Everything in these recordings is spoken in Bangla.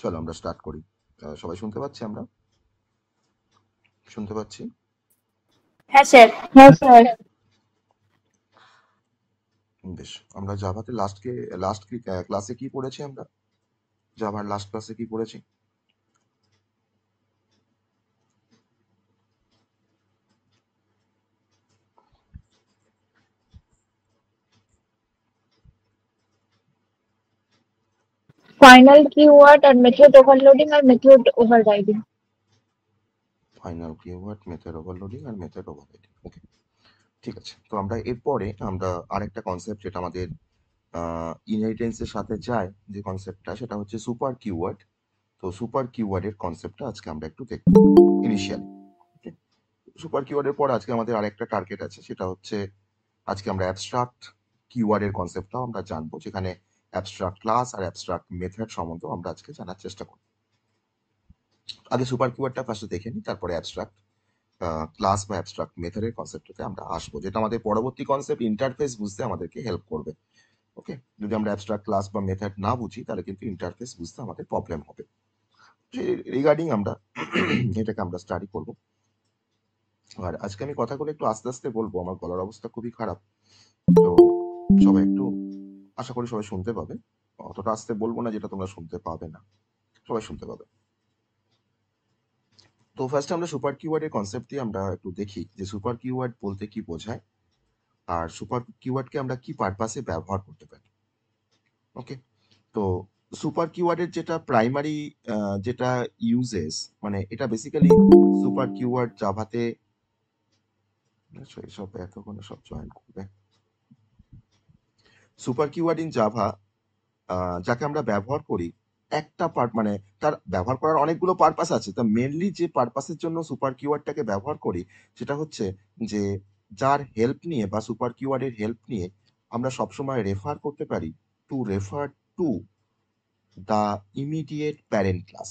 চলো আমরা স্টার্ট করি। সবাই শুনতে পাচ্ছি? আমরা শুনতে পাচ্ছি? হ্যাঁ স্যার। হ্যাঁ স্যার। বেশ, আমরা জাভাতে লাস্ট ক্লাসে কি পড়েছি? আমরা জাভার লাস্ট ক্লাসে কি পড়েছি? ফাইনাল কিওয়ার্ড আর মেথড ওভারলোডিং আর method overriding. Final keyword, method overloading আর মেথড ওভাররাইডিং। ওকে, ঠিক আছে। তো আমরা এরপরে আরেকটা কনসেপ্ট যেটা আমাদের ইনহেরিটেন্সের সাথে যায়, যে কনসেপ্টটা সেটা হচ্ছে সুপার কিওয়ার্ড। তো সুপার কিওয়ার্ডের কনসেপ্টটা আজকে আমরা একটু দেখব ইনিশিয়ালি। ওকে, সুপার কিওয়ার্ডের পর আজকে আমাদের আরেকটা টার্গেট আছে, সেটা হচ্ছে আজকে আমরা অ্যাবস্ট্রাক্ট কিওয়ার্ডের কনসেপ্টটাও আমরা জানবো, যেখানে অ্যাবস্ট্রাক্ট ক্লাস আর অ্যাবস্ট্রাক্ট মেথড সম্বন্ধে আমরা আজকে জানার চেষ্টা করব। আগে সুপার কিওয়ার্ডটা ফার্স্টে দেখে নিই, তারপরে অ্যাবস্ট্রাক্ট ক্লাস বা অ্যাবস্ট্রাক্ট মেথডের কনসেপ্টটাতে আমরা আসবো, যেটা আমাদের পরবর্তী কনসেপ্ট ইন্টারফেস বুঝতে আমাদেরকে হেল্প করবে। ওকে, যদি আমরা অ্যাবস্ট্রাক্ট ক্লাস বা মেথড না বুঝি তাহলে কিন্তু ইন্টারফেস বুঝতে আমাদের প্রবলেম হবে। রিগার্ডিং আমরা এটাকে আমরা স্টাডি করব। আর আজকে আমি কথাগুলো একটু আস্তে আস্তে বলবো, আমার গলার অবস্থা খুবই খারাপ। তো সবাই একটু, আশা করি সবাই শুনতে পাবে। অতটা আস্তে বলবো না যেটা তোমরা শুনতে পাবে না, সবাই শুনতে পাবে। তো ফার্স্ট আমরা সুপার কিওয়ার্ডের কনসেপ্ট দিয়ে আমরা একটু দেখি যে সুপার কিওয়ার্ড বলতে কি বোঝায়, আর সুপার কিওয়ার্ডকে আমরা কি পারপাসে ব্যবহার করতে পারি। ওকে, তো সুপার কিওয়ার্ডের যেটা প্রাইমারি যেটা ইউজেস, মানে এটা বেসিক্যালি সুপার কিওয়ার্ড জাভাতে সব এতক্ষণে সব জয়েন করবে। সুপার কিওয়ার্ড ইন জাভা যাকে আমরা ব্যবহার করি একটা পার্ট, মানে তার ব্যবহার করার অনেকগুলো পারপাস আছে, তা মেনলি যে পারপাসের জন্য সুপার কিওয়ার্ডটাকে ব্যবহার করি সেটা হচ্ছে যে যার হেল্প নিয়ে বা সুপার কিওয়ার্ডের হেল্প নিয়ে আমরা সবসময় রেফার করতে পারি two refer to the immediate parent class.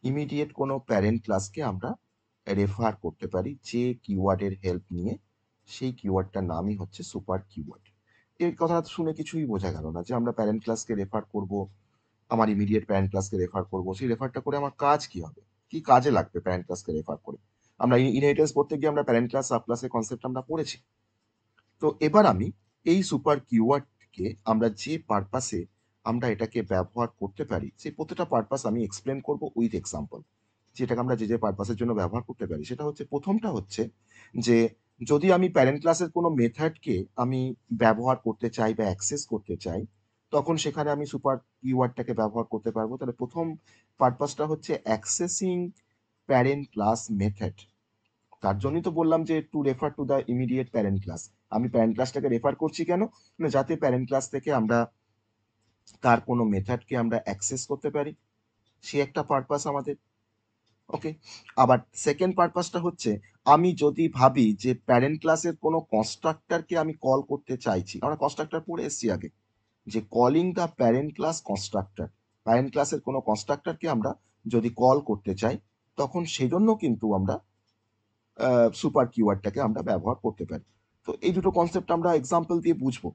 Immediate কোনো প্যারেন্ট ক্লাসকে আমরা রেফার করতে পারি যে কিওয়ার্ডের হেল্প নিয়ে, সেই কিওয়ার্ডটার নামই হচ্ছে সুপার কিওয়ার্ড। এই কথাটা শুনে কিছুই বোঝা গেল না যে আমরা প্যারেন্ট ক্লাসকে রেফার করব, আমার ইমিডিয়েট প্যারেন্ট ক্লাসকে রেফার করব, সেই রেফারটা করে আমার কাজ কি হবে, কি কাজে লাগবে প্যারেন্ট ক্লাসকে রেফার করে। আমরা ইনহেরিটেন্স পড়তে গিয়ে আমরা প্যারেন্ট ক্লাস সাব ক্লাসের কনসেপ্ট আমরা পড়েছি। তো এবার আমি এই সুপার কিওয়ার্ডকে আমরা যে পারপাসে আমরা এটাকে ব্যবহার করতে পারি সেই প্রত্যেকটা পারপাস আমি এক্সপ্লেন করব উইথ এক্সাম্পল, যেটাকে আমরা যে যে পারপাসের জন্য ব্যবহার করতে পারি। সেটা হচ্ছে, প্রথমটা হচ্ছে যে যদি আমি প্যারেন্ট ক্লাসের কোনো মেথডকে আমি ব্যবহার করতে চাই বা অ্যাক্সেস করতে চাই, তখন সেখানে আমি সুপার কিওয়ার্ডটাকে ব্যবহার করতে পারবো। তাহলে প্রথম পারপাসটা হচ্ছে অ্যাক্সেসিং প্যারেন্ট ক্লাস মেথড। তার জন্যই তো বললাম যে two refer to the immediate parent class. আমি প্যারেন্ট ক্লাসটাকে রেফার করছি কেন, না যাতে প্যারেন্ট ক্লাস থেকে আমরা তার কোনো মেথডকে আমরা অ্যাক্সেস করতে পারি, সে একটা পারপাস আমাদের। ওকে, আবার সেকেন্ড পারপাসটা হচ্ছে, আমি যদি ভাবি যে প্যারেন্ট ক্লাসের কোনো কনস্ট্রাক্টরকে আমি কল করতে চাইছি, আমরা কনস্ট্রাক্টর পড়ে এসেছি আগে, যে calling the parent class constructor, parent ক্লাসের কোনো কনস্ট্রাক্টরকে আমরা যদি কল করতে চাই, তখন সেজন্য কিন্তু আমরা সুপার কিওয়ার্ডটাকে আমরা ব্যবহার করতে পারি। তো এই দুটো কনসেপ্ট আমরা এক্সাম্পল দিয়ে বুঝবো।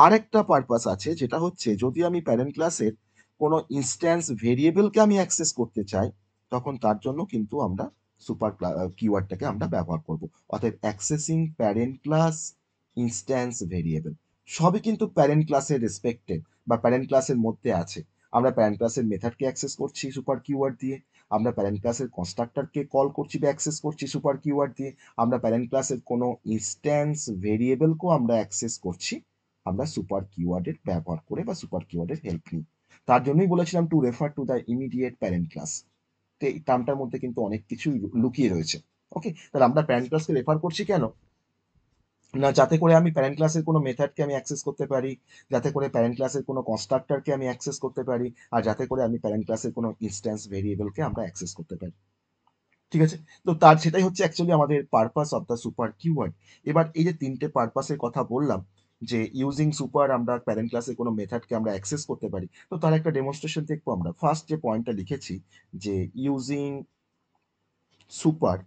আরেকটা পারপাস আছে, যেটা হচ্ছে যদি আমি প্যারেন্ট ক্লাসের কোনো ইনস্ট্যান্স ভেরিয়েবলকে আমি অ্যাক্সেস করতে চাই, তখন তার জন্য কিন্তু আমরা সুপার কিওয়ার্ডটাকে আমরা ব্যবহার করব। অর্থাৎ accessing parent class instance variable সবই কিন্তু প্যারেন্ট ক্লাসের রেসপেক্টে বা প্যারেন্ট ক্লাসের মধ্যে আছে। আমরা প্যারেন্ট ক্লাসের মেথডকে অ্যাক্সেস করছি সুপার কিওয়ার্ড দিয়ে, আমরা প্যারেন্ট ক্লাসের কনস্ট্রাক্টরকে কল করছি বা অ্যাক্সেস করছি সুপার কিওয়ার্ড দিয়ে, আমরা প্যারেন্ট ক্লাসের কোনো ইনস্ট্যান্স ভেরিয়েবলকেও আমরা অ্যাক্সেস করছি আমরা সুপার কিওয়ার্ডের ব্যবহার করে বা সুপার কিওয়ার্ডের হেল্প নিই। তার জন্যই বলেছিলাম two refer to the immediate parent class. তো এই টার্মটার মধ্যে কিন্তু অনেক কিছুই লুকিয়ে রয়েছে। ওকে, তাহলে আমরা প্যারেন্ট ক্লাসকে রেফার করছি কেন, না যাতে করে আমি প্যারেন্ট ক্লাসের কোনো মেথডকে আমি অ্যাক্সেস করতে পারি, যাতে করে প্যারেন্ট ক্লাসের কোনো কনস্ট্রাক্টরকে আমি অ্যাক্সেস করতে পারি, আর যাতে করে আমি প্যারেন্ট ক্লাসের কোনো ইনস্ট্যান্স ভেরিয়েবলকে আমরা অ্যাক্সেস করতে পারি। ঠিক আছে, তো তার সেটাই হচ্ছে অ্যাকচুয়ালি আমাদের purpose of the super keyword. এবার এই যে তিনটে পারপাসের কথা বললাম, যে ইউজিং সুপার আমরা প্যারেন্ট ক্লাসে কোনো মেথডকে আমরা অ্যাক্সেস করতে পারি, তো তার একটা ডেমনস্ট্রেশন দেখবো আমরা। ফার্স্ট যে পয়েন্টটা লিখেছি, যে ইউজিং সুপার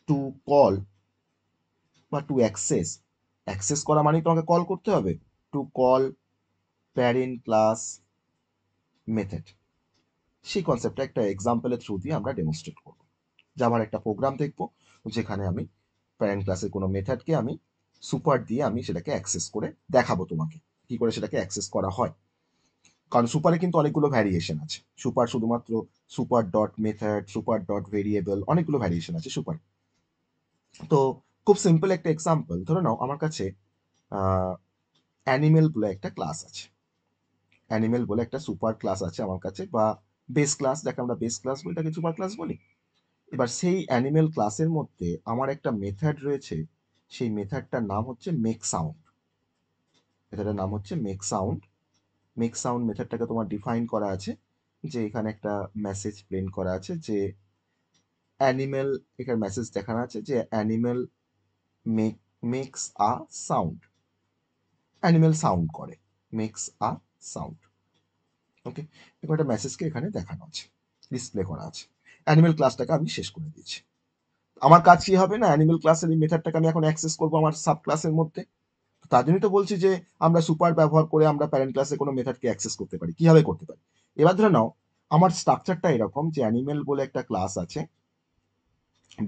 টু কল বা টু অ্যাক্সেস, অ্যাক্সেস করা মানে তোমাকে কল করতে হবে, to call parent class method, সেই কনসেপ্টটা একটা এক্সাম্পলের থ্রু দিয়ে আমরা ডেমনস্ট্রেট করবো। জাভার একটা প্রোগ্রাম দেখবো যেখানে আমি প্যারেন্ট ক্লাসের কোনো মেথডকে আমি সুপার দিয়ে আমি সেটাকে অ্যাক্সেস করে দেখাবো তোমাকে কি করে সেটাকে অ্যাক্সেস করা হয়। কারণ সুপারে কিন্তু অনেকগুলো ভ্যারিয়েশন আছে। সুপার শুধুমাত্র super dot method, super dot variable, অনেকগুলো ভ্যারিয়েশন আছে সুপার। তো খুব সিম্পল একটা এক্সাম্পল ধরে নাও, আমার কাছে অ্যানিমেল বলে একটা ক্লাস আছে, অ্যানিমেল বলে একটা সুপার ক্লাস আছে আমার কাছে, বা বেস ক্লাস, যাকে আমরা বেস ক্লাস বলি তাকে সুপার ক্লাস বলি। এবার সেই অ্যানিমেল ক্লাসের মধ্যে আমার একটা মেথড রয়েছে, সেই মেথডটার নাম হচ্ছে মেক সাউন্ড। মেথডের নাম হচ্ছে মেক সাউন্ড। মেক সাউন্ড মেথডটাকে তোমার ডিফাইন করা আছে যে এখানে একটা মেসেজ প্রিন্ট করা আছে যে অ্যানিমেল, এখানে মেসেজ দেখানো আছে যে animal makes a sound, animal sound করে, মেক্স আ সাউন্ড। ওকে, এবার একটা মেসেজকে এখানে দেখানো আছে, ডিসপ্লে করা আছে। অ্যানিমেল ক্লাসটাকে আমি শেষ করে দিয়েছি। আমার কাজ কি হবে না, অ্যানিমেল ক্লাসের এই মেথডটাকে আমি এখন অ্যাক্সেস করবো আমার সাব ক্লাসের মধ্যে। তার জন্যই তো বলছি যে আমরা সুপার ব্যবহার করে আমরা প্যারেন্ট ক্লাসে কোনো মেথডকে অ্যাক্সেস করতে পারি, কিভাবে করতে পারি। এবার ধরে নাও আমার স্ট্রাকচারটা এরকম যে অ্যানিমেল বলে একটা ক্লাস আছে,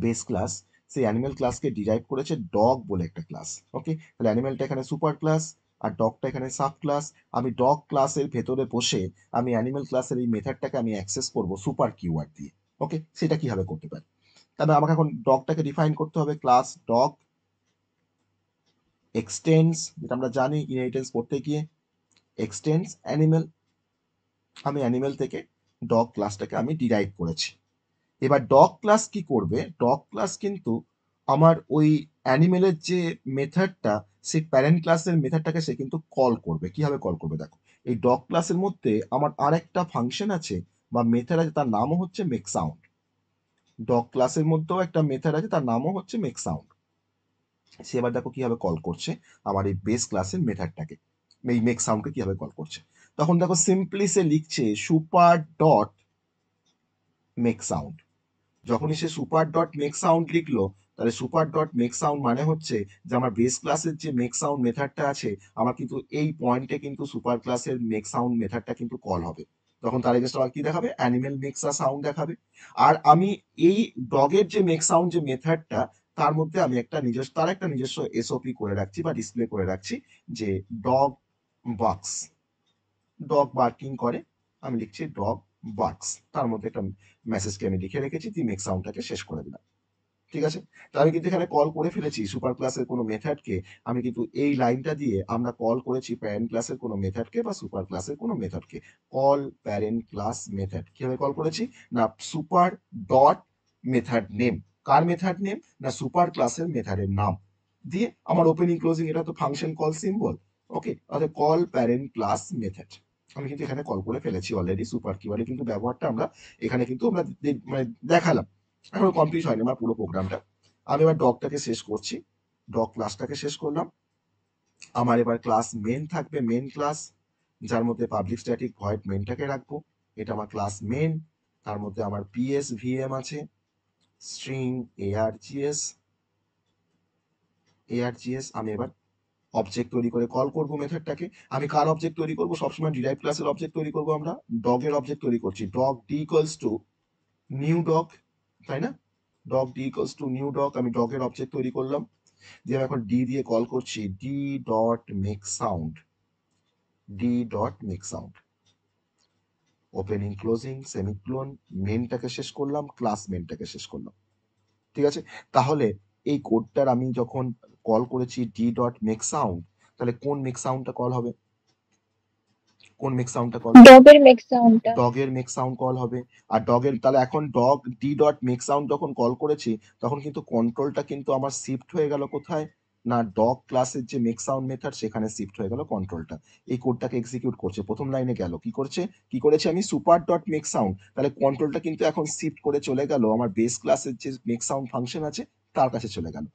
বেস ক্লাস, সেই অ্যানিমেল ক্লাসকে ডিরাইভ করেছে ডগ বলে একটা ক্লাস। ওকে, তাহলে অ্যানিমেলটা এখানে সুপার ক্লাস আর ডগটা এখানে সাব ক্লাস। আমি ডগ ক্লাসের ভেতরে বসে আমি অ্যানিমেল ক্লাসের এই মেথডটাকে আমি অ্যাক্সেস করব সুপার কিওয়ার্ড দিয়ে। ওকে, সেটা কিভাবে করতে পারি, তাহলে আমাকে এখন ডগটাকে ডিফাইন করতে হবে, ক্লাস ডগ এক্সটেন্স, যেটা আমরা জানি ইনহেরিটেন্স পড়তে গিয়ে, এক্সটেন্স অ্যানিমেল। আমি অ্যানিমেল থেকে ডগ ক্লাসটাকে আমি ডিরাইভ করেছি। এবার ডগ ক্লাস কি করবে, ডগ ক্লাস কিন্তু আমার ওই অ্যানিমেলের যে মেথডটা, সেই প্যারেন্ট ক্লাসের মেথডটাকে সে কিন্তু কল করবে। কিভাবে কল করবে দেখো, এই ডগ ক্লাসের মধ্যে আমার আরেকটা ফাংশন আছে বা মেথড আছে, তার নামও হচ্ছে মেক সাউন্ড। ডগ ক্লাসের মধ্যেও একটা মেথড আছে, তার নামও হচ্ছে মেক সাউন্ড। সে এবার দেখো কিভাবে কল করছে আমার এই বেস ক্লাসের মেথডটাকে, এই মেক সাউন্ডকে কিভাবে কল করছে। তখন দেখো সিম্পলি সে লিখছে সুপার ডট মেক সাউন্ড। যখনই সে সুপার ডট মেক সাউন্ড লিখলো, তাহলে সুপার ডট মেক সাউন্ড মানে হচ্ছে যে আমার বেস ক্লাসের যে মেক সাউন্ড মেথডটা আছে, আমার কিন্তু এই পয়েন্টে কিন্তু সুপার ক্লাসের মেক সাউন্ড মেথডটা কিন্তু কল হবে। তখন তার এগেন্স্ট আমার কি দেখাবে, অ্যানিমেল মেক্স আ সাউন্ড দেখাবে। আর আমি এই ডগের যে মেক সাউন্ড যে মেথডটা, তার মধ্যে আমি একটা নিজস্ব, তার একটা নিজস্ব এসওপি করে রাখছি বা ডিসপ্লে করে রাখছি যে ডগ বাক্স, ডগ বার্কিং করে, আমি লিখছি ডগ বার্কস, তার মধ্যে একটা মেসেজকে আমি লিখে রেখেছি, তুই মেক সাউন্ডটাকে শেষ করে দিলাম। ঠিক আছে, তো আমি কিন্তু এখানে কল করে ফেলেছি সুপার ক্লাসের কোনো মেথডকে। আমি কিন্তু এই লাইনটা দিয়ে আমরা কল করেছি প্যারেন্ট ক্লাসের কোনো মেথডকে বা সুপার ক্লাসের কোনো মেথডকে। কল প্যারেন্ট ক্লাস মেথড, কিভাবে কল করেছি না, সুপার ডট মেথড নেম। কার মেথড নেম না, সুপার ক্লাসের মেথডের নাম দিয়ে আমার ওপেনিং ক্লোজিং, এটা তো ফাংশন কল সিম্বল। ওকে, অর্থাৎ কল প্যারেন্ট ক্লাস মেথড আমি কিন্তু এখানে কল করে ফেলেছি অলরেডি। সুপার কিওয়ার্ডে কিন্তু ব্যবহারটা আমরা এখানে কিন্তু আমরা মানে দেখালাম। এখনো কমপ্লিট হয়নি আমার পুরো প্রোগ্রামটা। আমি এবার ডগটাকে শেষ করছি, ডগ ক্লাসটাকে শেষ করলাম। আমার এবার ক্লাস মেন থাকবে, মেন ক্লাস, যার মধ্যে পাবলিক স্ট্যাটিক ভয়েড মেনটাকে রাখবো। এটা আমার ক্লাস মেন, তার মধ্যে আমার পিএস ভিএম আছে, স্ট্রিং এআরজিএস, এআরজিএস। আমি এবার অবজেক্ট তৈরি করে কল করব মেথডটাকে। আমি কার অবজেক্ট তৈরি করব, সবসময় ডিরাইভ ক্লাসের অবজেক্ট তৈরি করব আমরা। ডগের অবজেক্ট তৈরি করছি, dog D equals to new dog, তাই না, dog D equals to new dog. আমি ডগের অবজেক্ট তৈরি করলাম, দিয়ে আমি এখন ডি দিয়ে কল করছি, D dot make sound, D dot make sound, opening closing semicolon, মেনটাকে শেষ করলাম, ক্লাস মেনটাকে শেষ করলাম। ঠিক আছে, তাহলে এই কোডটার আমি যখন কল করেছি ডি ডট মেক সাউন্ড, তাহলে কোন মেক সাউন্ডটা কল হবে, কোন মেক সাউন্ডটা কল হবে, ডগের মেক সাউন্ডটা। ডগের মেক সাউন্ড কল হবে। আর ডগের, তাহলে এখন dog D dot make sound যখন কল করেছি, তখন কিন্তু কন্ট্রোলটা কিন্তু আমার শিফট হয়ে গেল কোথায় না, ডগ ক্লাসের যে মেক সাউন্ড মেথড সেখানে শিফট হয়ে গেল কন্ট্রোলটা। এই কোডটাকে এক্সিকিউট করছে, প্রথম লাইনে গেল কি করছে, কি করেছে আমি সুপার ডট মেক সাউন্ড, তাহলে কন্ট্রোলটা কিন্তু এখন শিফট করে চলে গেল আমার বেস ক্লাসের যে মেক সাউন্ড ফাংশন আছে তার কাছে চলে গেল।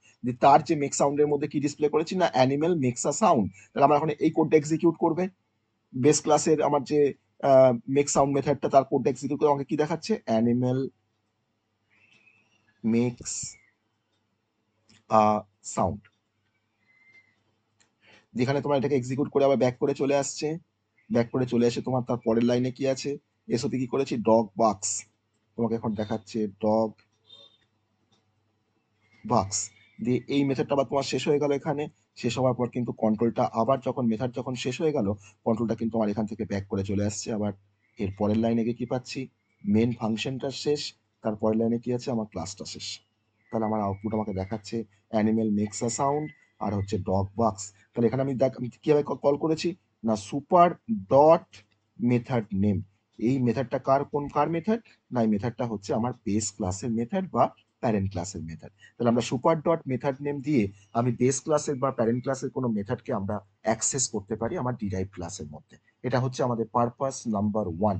তার যে মেক সাউন্ডের মধ্যে কি ডিসপ্লে করেছি না, অ্যানিমেল মেক্স আ সাউন্ড। তাহলে আমরা এখন এই কোডটা এক্সিকিউট করবে, বেস ক্লাসের আমার যে মেক সাউন্ড মেথডটা, তার কোডটা এক্সিকিউট করে আমাকে কি দেখাচ্ছে, অ্যানিমেল মেক্স আ সাউন্ড। যেখানে তোমার এটাকে এক্সিকিউট করে আবার ব্যাক করে চলে আসছে, ব্যাক করে চলে এসে তোমার তার পরের লাইনে কি আছে, এসওপি কি করেছি, ডগ বাক্স, তোমাকে এখন দেখাচ্ছে ডগ বাক্স দিয়ে এই মেথডটা আবার তোমার শেষ হয়ে গেল। এখানে শেষ হওয়ার পর কিন্তু কন্ট্রোলটা আবার যখন মেথড যখন শেষ হয়ে গেল, কন্ট্রোলটা কিন্তু আমার এখান থেকে ব্যাক করে চলে আসছে। আবার এর পরের লাইনে গিয়ে কি পাচ্ছি, মেন ফাংশনটা শেষ, তার পরের লাইনে কি আছে, আমার ক্লাসটা শেষ। তাহলে আমার আউটপুট আমাকে দেখাচ্ছে অ্যানিমেল মেক্স আ সাউন্ড আর হচ্ছে ডগ বাক্স। তাহলে এখানে আমি কিভাবে কল করেছি না, সুপার ডট মেথড নেম। এই মেথডটা কার মেথড না, এই মেথডটা হচ্ছে আমার বেস ক্লাসের মেথড বা প্যারেন্ট ক্লাসের মেথড। তাহলে আমরা সুপার ডট মেথড নেম দিয়ে আমি বেস ক্লাসের বা প্যারেন্ট ক্লাসের কোনো মেথডকে আমরা অ্যাক্সেস করতে পারি আমার ডিরাইভ ক্লাসের মধ্যে। এটা হচ্ছে আমাদের পারপাস নাম্বার 1,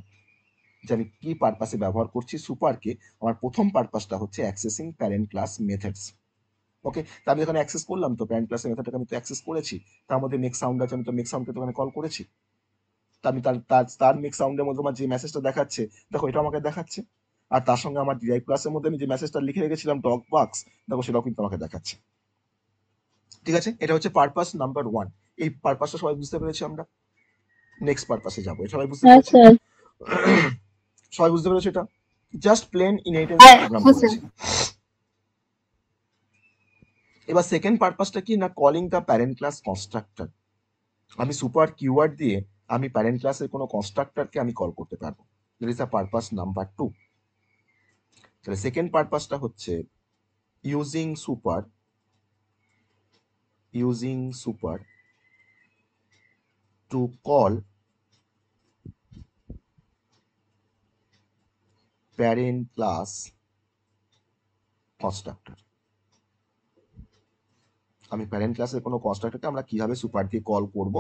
যে আমি কি পারপাসে ব্যবহার করছি সুপারকে। আমার প্রথম পারপাসটা হচ্ছে অ্যাক্সেসিং প্যারেন্ট ক্লাস মেথডস। ওকে, তা আমি যখন অ্যাক্সেস করলাম তো প্যারেন্ট ক্লাসের মেথডটাকে আমি তো অ্যাক্সেস করেছি, তার মধ্যে মেক সাউন্ড আছে, আমি তো মেক সাউন্ডকে তো ওখানে কল করেছি। তা আমি তার তার তার মেক সাউন্ডের মধ্যে আমার যে মেসেজটা দেখাচ্ছে, দেখো এটা আমাকে দেখাচ্ছে। আর তার সঙ্গে আমার ডিরাইভ ক্লাসের মধ্যে আমি যে মেসেজটা লিখে রেখেছিলাম ডগ বাক্স, দেখো সেটাও কিন্তু আমাকে দেখাচ্ছে। ঠিক আছে, এটা হচ্ছে পারপাস নাম্বার 1। এই পারপাসটা সবাই বুঝতে পেরেছি আমরা। নেক্সট পারপাসে যাবো, এটা সবাই বুঝতে হ্যাঁ পেরেছি? স্যার। সবাই বুঝতে পেরেছি? এটা জাস্ট প্লেন ইনহেরিটেন্স হ্যাঁ প্রোগ্রাম হ্যাঁ স্যার। করেছি। এবার সেকেন্ড পারপাসটা কি না, calling the parent class constructor. আমি সুপার কিওয়ার্ড দিয়ে আমি প্যারেন্ট ক্লাসের কোনো কনস্ট্রাক্টরকে আমি কল করতে পারবো। That is the purpose number 2। তাহলে সেকেন্ড পারপাসটা হচ্ছে using super to call parent class constructor. আমি প্যারেন্ট ক্লাসের কোনো কনস্ট্রাক্টরকে আমরা কিভাবে সুপার দিয়ে কল করব,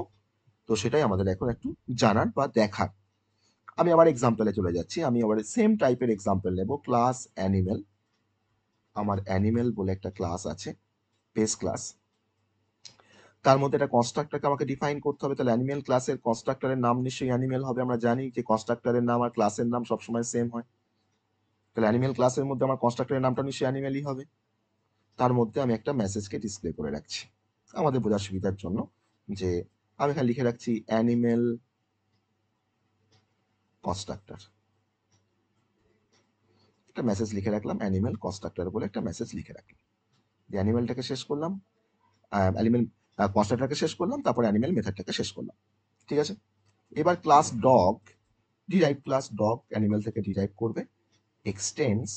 তো সেটাই আমাদের এখন একটু জানার বা দেখার। আমি আবার এক্সাম্পলে চলে যাচ্ছি, আমি আবার সেম টাইপের এক্সাম্পল নেব। ক্লাস অ্যানিমেল, আমার অ্যানিমেল বলে একটা ক্লাস আছে, বেস ক্লাস। তার মধ্যে একটা কনস্ট্রাক্টরকে আমাকে ডিফাইন করতে হবে। তাহলে অ্যানিমেল ক্লাসের কনস্ট্রাক্টরের নাম নিশ্চয়ই অ্যানিমেল হবে। আমরা জানি যে কনস্ট্রাক্টরের নাম আর ক্লাসের নাম সবসময় সেম হয়। তাহলে অ্যানিমেল ক্লাসের মধ্যে আমার কনস্ট্রাক্টরের নামটা নিশ্চয়ই অ্যানিমেলই হবে। তার মধ্যে আমি একটা মেসেজকে ডিসপ্লে করে রাখছি আমাদের বোঝার সুবিধার জন্য, যে আমি এখানে লিখে রাখছি অ্যানিমেল কনস্ট্রাক্টর। একটা মেসেজ লিখে রাখলাম অ্যানিমেল কনস্ট্রাক্টর বলে, একটা মেসেজ লিখে রাখলাম। যে অ্যানিমেলটাকে শেষ করলাম, অ্যানিমেল কনস্ট্রাক্টরকে শেষ করলাম, তারপর অ্যানিমেল মেথডটাকে শেষ করলাম। ঠিক আছে, এবার class dog, derive class dog animal থেকে ডিরাইভ করবে, এক্সটেন্স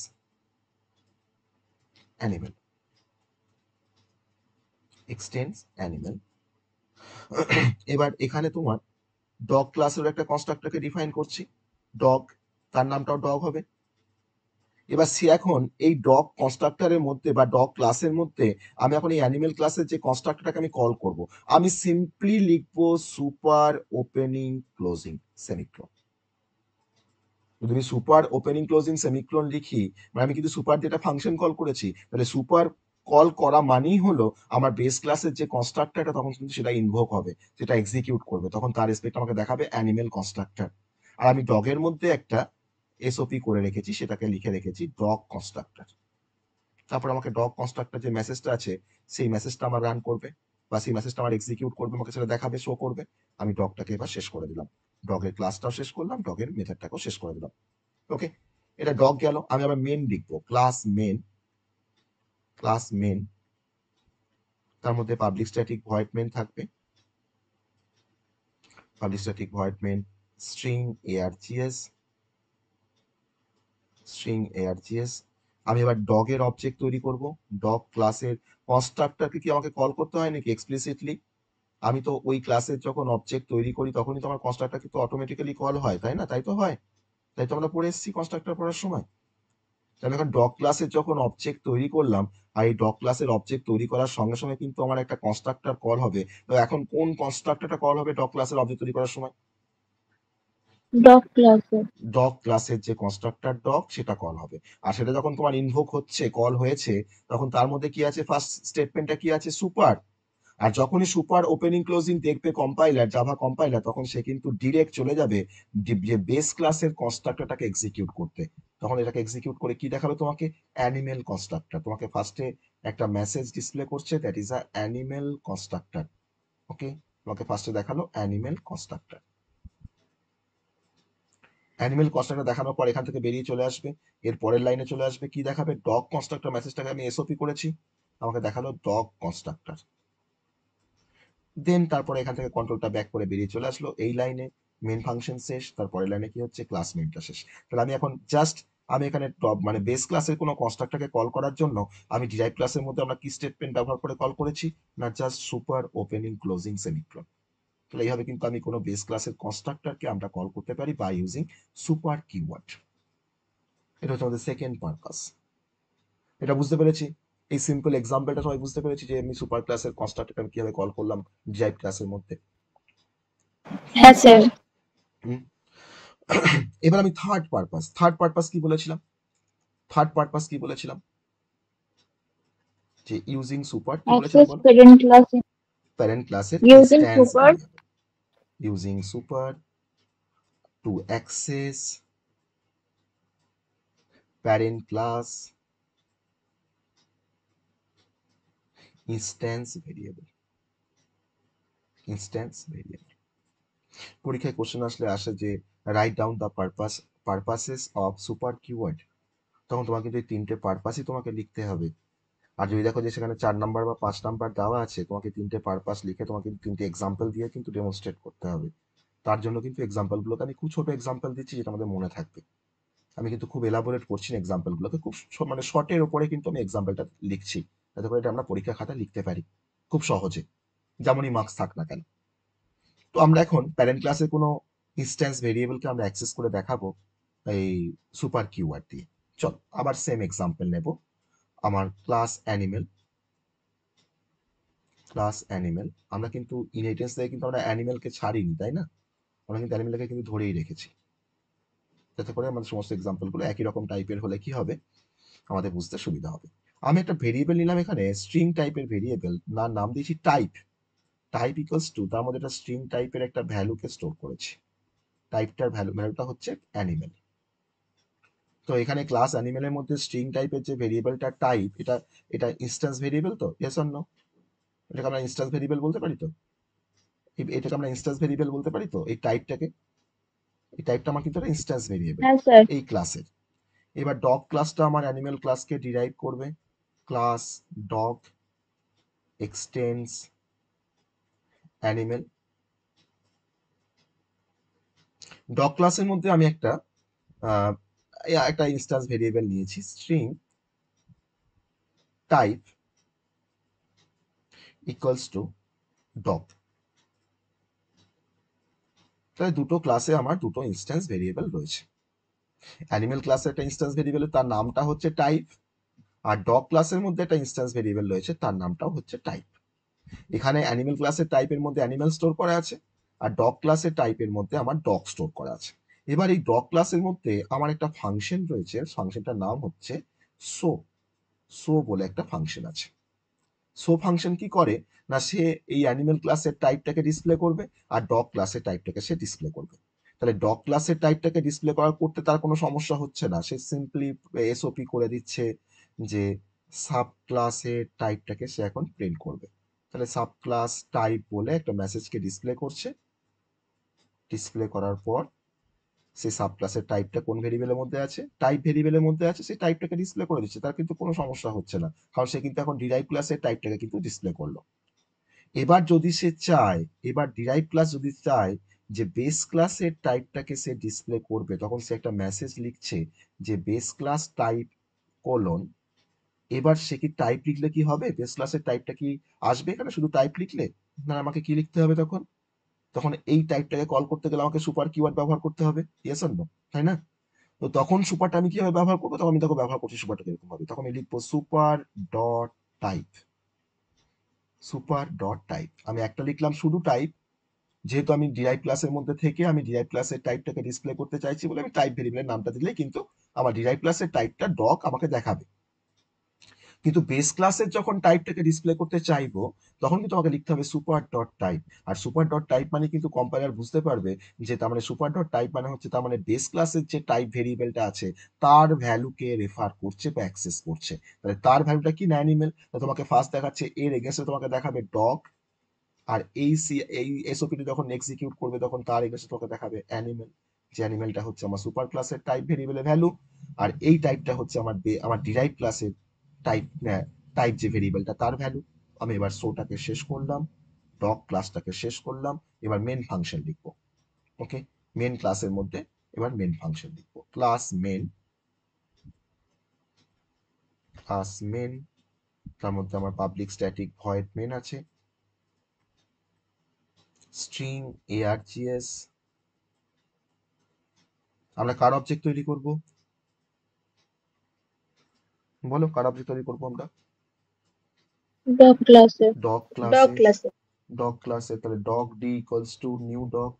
অ্যানিমেল, এবার এখানে তোমার ডগ ক্লাসের একটা কনস্ট্রাক্টরকে ডিফাইন করছি, ডগ, তার নামটাও ডগ হবে। এবার সে এখন এই ডগ কনস্ট্রাক্টরের মধ্যে বা ডগ ক্লাসের মধ্যে আমি এখন এই অ্যানিমেল ক্লাসের যে কনস্ট্রাক্টরটাকে আমি কল করব, আমি সিম্পলি লিখবো সুপার ওপেনিং ক্লোজিং সেমিক্লোন। যদি আমি সুপার ওপেনিং ক্লোজিং সেমিক্লোন লিখি, মানে আমি কিন্তু সুপার দিয়ে একটা ফাংশন কল করেছি, তাহলে সুপার কল করা মানেই হলো আমার বেস ক্লাসের যে কনস্ট্রাক্টরটা তখন কিন্তু সেটা ইনভোক হবে, সেটা এক্সিকিউট করবে, তখন তার রেসপেক্ট আমাকে দেখাবে অ্যানিমেল কনস্ট্রাক্টর। আর আমি ডগের মধ্যে একটা এসওপি করে রেখেছি, সেটাকে লিখে রেখেছি ডগ কনস্ট্রাক্টর। তারপর আমাকে ডগ কনস্ট্রাক্টর যে মেসেজটা আছে সেই মেসেজটা আমার রান করবে বা সেই মেসেজটা আমার এক্সিকিউট করবে, আমাকে সেটা দেখাবে, শো করবে। আমি ডগটাকে এবার শেষ করে দিলাম, ডগের ক্লাসটাও শেষ করলাম, ডগের মেথডটাকেও শেষ করে দিলাম। ওকে, এটা ডগ গেল। আমি আবার মেন লিখবো, ক্লাস মেন, তার মধ্যে পাবলিক স্ট্যাটিক ভয়েড মেন থাকবে, public static void main string args। আমি এবার ডগের অবজেক্ট তৈরি করব। ডগ ক্লাসের কনস্ট্রাক্টরকে কি আমাকে কল করতে হয় নাকি এক্সপ্লিসিটলি? আমি তো ওই ক্লাসের যখন অবজেক্ট তৈরি করি তখনই তো আমার কনস্ট্রাক্টর কিন্তু অটোমেটিক্যালি কল হয়, তাই না? তাই তো হয়, তাই তো আমরা পড়ে এসেছি কনস্ট্রাক্টর পড়ার সময়। তাহলে এখন ডগ ক্লাসের যখন অবজেক্ট তৈরি করলাম, আর এই ডগ ক্লাসের অবজেক্ট তৈরি করার সঙ্গে সঙ্গে কিন্তু আমার একটা কনস্ট্রাক্টর কল হবে। তো এখন কোন কনস্ট্রাক্টরটা কল হবে ডগ ক্লাসের অবজেক্ট তৈরি করার সময়? ডগ ক্লাসে। ডগ ক্লাসের যে কনস্ট্রাক্টর ডগ সেটা কল হবে। আর সেটা যখন তোমার ইনভোক হচ্ছে, কল হয়েছে, তখন তার মধ্যে কি আছে, ফার্স্ট স্টেটমেন্টটা কি আছে, সুপার। আর যখনই সুপার ওপেনিং ক্লোজিং দেখবে কম্পাইলার, জাভা কম্পাইলার, তখন সে কিন্তু ডিরেক্ট চলে যাবে যে বেস ক্লাসের কনস্ট্রাক্টরটাকে এক্সিকিউট করতে। তখন এটাকে এক্সিকিউট করে কি দেখাবে তোমাকে, অ্যানিমেল কনস্ট্রাক্টর। তোমাকে ফার্স্টে একটা মেসেজ ডিসপ্লে করছে, that is a animal constructor. Okay, তোমাকে ফার্স্টে দেখালো অ্যানিমেল কনস্ট্রাক্টর। অ্যানিমেল কনস্ট্রাক্টর দেখানোর পর এখান থেকে বেরিয়ে চলে আসবে, এর পরের লাইনে চলে আসবে, কি দেখাবে? ডগ কনস্ট্রাক্টর মেসেজটাকে আমি এসওপি করেছি, আমাকে দেখালো ডগ কনস্ট্রাক্টর। দেন তারপরে এখান থেকে কন্ট্রোলটা ব্যাক করে বেরিয়ে চলে আসলো, এই লাইনে মেন ফাংশন শেষ, তারপরের লাইনে কি হচ্ছে? ক্লাস মেনটা শেষ। তাহলে আমি এখন জাস্ট আমি এখানে মানে বেস ক্লাসের কোনো কনস্ট্রাক্টরকে কল করার জন্য আমি ডিরাইভ ক্লাসের মধ্যে আমরা কি স্টেটমেন্ট ব্যবহার করে কল করেছি? না just super opening closing semicolon. তাহলে এইভাবে কিন্তু আমি কোনো বেস ক্লাসের কনস্ট্রাক্টরকে আমরা কল করতে পারি বাই ইউজিং সুপার কিওয়ার্ড। এটা হচ্ছে আমাদের সেকেন্ড পারপাস। এটা বুঝতে পেরেছি, এই সিম্পল এক্সাম্পলটা সবাই বুঝতে পেরেছি যে আমি সুপার ক্লাসের কনস্ট্রাক্টরকে আমি কিভাবে কল করলাম ডিরাইভ ক্লাসের মধ্যে। হ্যাঁ স্যার। হুম। এবার আমি থার্ড পারপাস কি বলেছিলাম? যে ইউজিং সুপার কি বলেছিলাম অ্যাক্সেস বলো? প্যারেন্ট ক্লাস প্যারেন্ট ক্লাসের using instance super variable, using super to access parent class instance variable. পরীক্ষায় কোশ্চেন আসে যে right down the purposes of super keyword, তখন তোমাকে কিন্তু এই তিনটে পারপাসই তোমাকে লিখতে হবে। আর যদি দেখো যে সেখানে 4 নাম্বার বা 5 নাম্বার দেওয়া আছে, তোমাকে তিনটে পারপাস লিখে তোমাকে কিন্তু তিনটে এক্সাম্পল দিয়ে কিন্তু ডেমনস্ট্রেট করতে হবে। তার জন্য কিন্তু এক্সাম্পলগুলোকে আমি খুব ছোট এক্সাম্পল দিচ্ছি যেটা আমাদের মনে থাকবে। আমি কিন্তু খুব এলাবোরেট করছি না এক্সাম্পলগুলোকে, খুব মানে শর্টের ওপরে কিন্তু আমি এক্সাম্পলটা লিখছি, যাতে করে এটা আমরা পরীক্ষা খাতায় লিখতে পারি খুব সহজে, যেমনই মার্কস থাক না কেন। তো আমরা এখন প্যারেন্ট ক্লাসের কোনো ইনস্ট্যান্স ভেরিয়েবলকে আমরা অ্যাক্সেস করে দেখাবো এই সুপার কিওয়ার্ড দিয়ে। চল আবার সেম এক্সাম্পল নেব। আমার ক্লাস অ্যানিমেল, আমরা কিন্তু ইনহেরিটেন্স থেকে কিন্তু আমরা অ্যানিমেলকে ছাড়িনি, তাই না? আমরা কিন্তু অ্যানিমেলকে কিন্তু ধরেই রেখেছি, যাতে করে আমাদের সমস্ত এক্সাম্পলগুলো একই রকম টাইপের হলে কি হবে? আমাদের বুঝতে সুবিধা হবে। আমি একটা ভেরিয়েবল নিলাম এখানে, স্ট্রিং টাইপের ভেরিয়েবল, নাম দিয়েছি টাইপ। টাইপ ইকুয়ালস টু, তার মধ্যে একটা স্ট্রিং টাইপের একটা ভ্যালুকে স্টোর করেছি। টাইপটার ভ্যালুটা হচ্ছে অ্যানিমেল। তো এখানে ক্লাস অ্যানিমেলের মধ্যে স্ট্রিং টাইপের যে ভেরিয়েবলটা টাইপ, এটা এটা ইনস্ট্যান্স ভেরিয়েবল, তো ইয়েস অর নো? এটাকে আমরা ইনস্ট্যান্স ভেরিয়েবল বলতে পারি তো? এটাকে আমরা ইনস্ট্যান্স ভেরিয়েবল বলতে পারি তো? এই টাইপটা আমার কিন্তু একটা ইনস্ট্যান্স ভেরিয়েবল হ্যাঁ স্যার। এই ক্লাসের। এবার ডগ ক্লাসটা আমার অ্যানিমেল ক্লাসকে ডিরাইভ করবে, ক্লাস ডগ এক্সটেন্স অ্যানিমেল। ডগ ক্লাসের মধ্যে আমি একটা ইনস্ট্যান্স ভেরিয়েবল নিয়েছি, string type equals to dog. তাহলে দুটো ক্লাসে আমার দুটো ইনস্ট্যান্স ভেরিয়েবল রয়েছে। অ্যানিমেল ক্লাসে একটা ইনস্ট্যান্স ভেরিয়েবল, তার নামটা হচ্ছে টাইপ, আর ডগ ক্লাসের মধ্যে একটা ইনস্ট্যান্স ভেরিয়েবল রয়েছে, তার নামটাও হচ্ছে টাইপ। এখানে অ্যানিমেল ক্লাসের টাইপের মধ্যে অ্যানিমেল স্টোর করা আছে, আর ডগ ক্লাসের টাইপের মধ্যে আমার ডগ স্টোর করা আছে। এবার এই ডগ ক্লাসের মধ্যে আমার একটা ফাংশন রয়েছে, ফাংশনটার নাম হচ্ছে শো। শো বলে একটা ফাংশন আছে। শো ফাংশন কি করে? না সে এই অ্যানিমেল ক্লাসের টাইপটাকে ডিসপ্লে করবে, আর ডগ ক্লাসের টাইপটাকে সে ডিসপ্লে করবে। তাহলে ডগ ক্লাসের টাইপটাকে ডিসপ্লে করতে তার কোনো সমস্যা হচ্ছে না, সে সিম্পলি এসওপি করে দিচ্ছে যে সাব ক্লাসের টাইপটাকে সে এখন প্রিন্ট করবে। তাহলে সাব ক্লাস টাইপ বলে একটা মেসেজকে ডিসপ্লে করছে, ডিসপ্লে করার পর সেই সাব ক্লাসের টাইপটা কোন ভেরিয়েবলের মধ্যে আছে? টাইপ ভেরিয়েবলের মধ্যে আছে, সেই টাইপটাকে ডিসপ্লে করে দিচ্ছে, তার কিন্তু কোনো সমস্যা হচ্ছে না, কারণ সে কিন্তু এখন ডিরাইভ ক্লাসের টাইপটাকে কিন্তু ডিসপ্লে করলো। এবার যদি সে চায়, এবার ডিরাইভ ক্লাস যদি চায় যে বেস ক্লাসের টাইপটাকে সে ডিসপ্লে করবে, তখন সে একটা মেসেজ লিখছে যে বেস ক্লাস টাইপ কোলন। এবার সে কি টাইপ লিখলে কি হবে? বেস ক্লাসের টাইপটা কি আসবে এখানে শুধু টাইপ লিখলে? না, আমাকে কি লিখতে হবে তখন? তখন এই টাইপটাকে কল করতে গেলে আমাকে সুপার কিওয়ার্ড ব্যবহার করতে হবে, ইয়েস অর নো, তাই না? তো তখন সুপারটা আমি কিভাবে ব্যবহার করবো? তখন আমি তাকে ব্যবহার করছি সুপারটাকে এরকম ভাবে, তখন আমি লিখবো super dot type. Super dot type, আমি একটা লিখলাম শুধু টাইপ, যেহেতু আমি ডিরাইভ ক্লাসের মধ্যে থেকে আমি ডিরাইভ ক্লাসের টাইপটাকে ডিসপ্লে করতে চাইছি বলে আমি টাইপ ভেরিয়েবলের নামটা দিলে কিন্তু আমার ডিরাইভ ক্লাসের টাইপটা ডগ আমাকে দেখাবে। কিন্তু বেস ক্লাসের যখন টাইপটাকে ডিসপ্লে করতে চাইবো, তখন কিন্তু আমাকে লিখতে হবে সুপার ডট টাইপ। আর সুপার ডট টাইপ মানে কিন্তু কম্পাইলার বুঝতে পারবে যে তার মানে সুপার ডট টাইপ মানে হচ্ছে তার মানে বেস ক্লাসের যে টাইপ ভেরিয়েবলটা আছে তার ভ্যালুকে রেফার করছে বা অ্যাক্সেস করছে। তাহলে তার ভ্যালুটা কি? না অ্যানিমেল। তোমাকে ফার্স্ট দেখাচ্ছে এর এগেন্সে তোমাকে দেখাবে ডগ, আর এই এসওপিটি যখন এক্সিকিউট করবে তখন তার এগেন্সে তোমাকে দেখাবে অ্যানিমেল। যে অ্যানিমেলটা হচ্ছে আমার সুপার ক্লাসের টাইপ ভেরিয়েবলের ভ্যালু, আর এই টাইপটা হচ্ছে আমার ডিরাইভ ক্লাসের টাইপ টাইপ যে ভেরিয়েবলটা তার ভ্যালু। আমি এবার শোটাকে শেষ করলাম, ডগ ক্লাসটাকে শেষ করলাম, এবার মেন ফাংশন লিখবো। ওকে, মেন ক্লাসের মধ্যে এবার মেন ফাংশন লিখবো। ক্লাস মেন, তার মধ্যে আমার পাবলিক স্ট্যাটিক ভয়েড মেন আছে, স্ট্রিং args। আমরা কার অবজেক্ট তৈরি করব? বলো, কার অবজেক্ট তৈরি করবো আমরা? ডগ ক্লাসে। ডগ ডগ ক্লাসে। ক্লাসে। ডগ ক্লাসে, তাহলে dog D equals to new dog.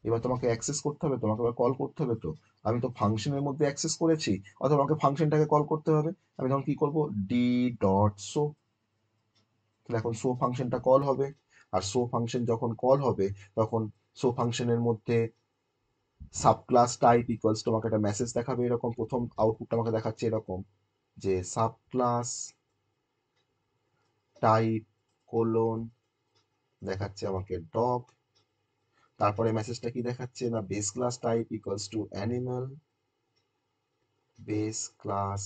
এবার তোমাকে অ্যাক্সেস করতে হবে, তোমাকে এবার কল করতে হবে। তো আমি তো ফাংশনের মধ্যে অ্যাক্সেস করেছি, অথবা আমাকে ফাংশনটাকে কল করতে হবে। আমি তখন কি করব? D dot show. তাহলে এখন শো ফাংশনটা কল হবে, আর শো ফাংশন যখন কল হবে তখন শো ফাংশনের মধ্যে সাব ক্লাস টাইপ ইকুয়ালস তোমাকে একটা মেসেজ দেখাবে এরকম। প্রথম আউটপুটটা আমাকে দেখাচ্ছে এরকম, যে সাব ক্লাস টাইপ কোলন দেখাচ্ছে আমাকে ডগ। তারপরে মেসেজটা কি দেখাচ্ছে না, base class type equals to animal, base class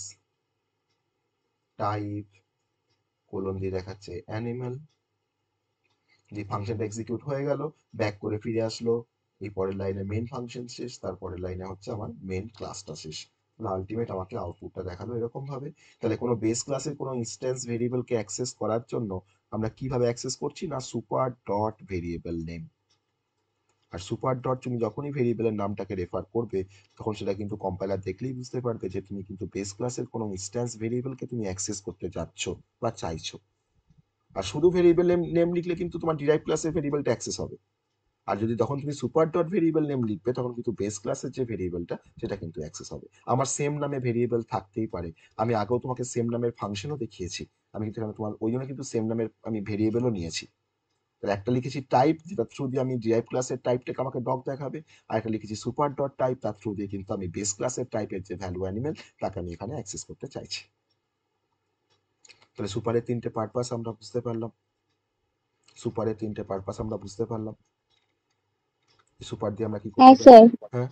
type colon দিয়ে দেখাচ্ছে অ্যানিমাল। যে ফাংশনটা এক্সিকিউট হয়ে গেল, ব্যাক করে ফিরে আসলো, এই পরের লাইনে মেন ফাংশন শেষ, তারপরের লাইনে হচ্ছে আমার মেন ক্লাসটা শেষ। আলটিমেট আমাকে আউটপুটটা দেখালো এরকম ভাবে। তাহলে কোনো বেস ক্লাসের কোনো ইনস্ট্যান্স ভেরিয়েবলকে অ্যাক্সেস করার জন্য আমরা কিভাবে অ্যাক্সেস করছি না, সুপার ডট ভেরিয়েবল নেম। আর সুপার ডট তুমি যখনই ভেরিয়েবলের নামটাকে রেফার করবে তখন সেটা কিন্তু কম্পাইলার দেখলেই বুঝতে পারবে যে তুমি কিন্তু বেস ক্লাসের কোনো ইনস্ট্যান্স ভেরিয়েবলকে তুমি অ্যাক্সেস করতে যাচ্ছ বা চাইছো। আর শুধু ভেরিয়েবল নেম লিখলে কিন্তু তোমার ডিরাইভ ক্লাসের ভেরিয়েবলটা অ্যাক্সেস হবে। আর যদি তখন তুমি সুপার ডট ভেরিয়েবল নেম লিখবে তখন কিন্তু বেস ক্লাসের যে ভেরিয়েবলটা সেটা কিন্তু অ্যাক্সেস হবে। আমার সেম নামে ভেরিয়েবল থাকতেই পারে। আমি আগেও তোমাকে সেম নামের ফাংশনও দেখিয়েছি। আমি কিন্তু এখানে তোমার ওই জন্য কিন্তু সেম নামের আমি ভেরিয়েবলও নিয়েছি। তাহলে একটা লিখেছি টাইপ, যেটা থ্রু দিয়ে আমি ডিরাইভ ক্লাসের টাইপটাকে আমাকে ডগ দেখাবে, আর একটা লিখেছি সুপার ডট টাইপ, তার থ্রু দিয়ে কিন্তু আমি বেস ক্লাসের টাইপের যে ভ্যালু অ্যানিমেল তাকে আমি এখানে অ্যাক্সেস করতে চাইছি। তাহলে সুপারের তিনটে পারপাস আমরা বুঝতে পারলাম। সুপার দিয়ে আমরা কি হ্যাঁ করতে পারি? স্যার। হ্যাঁ,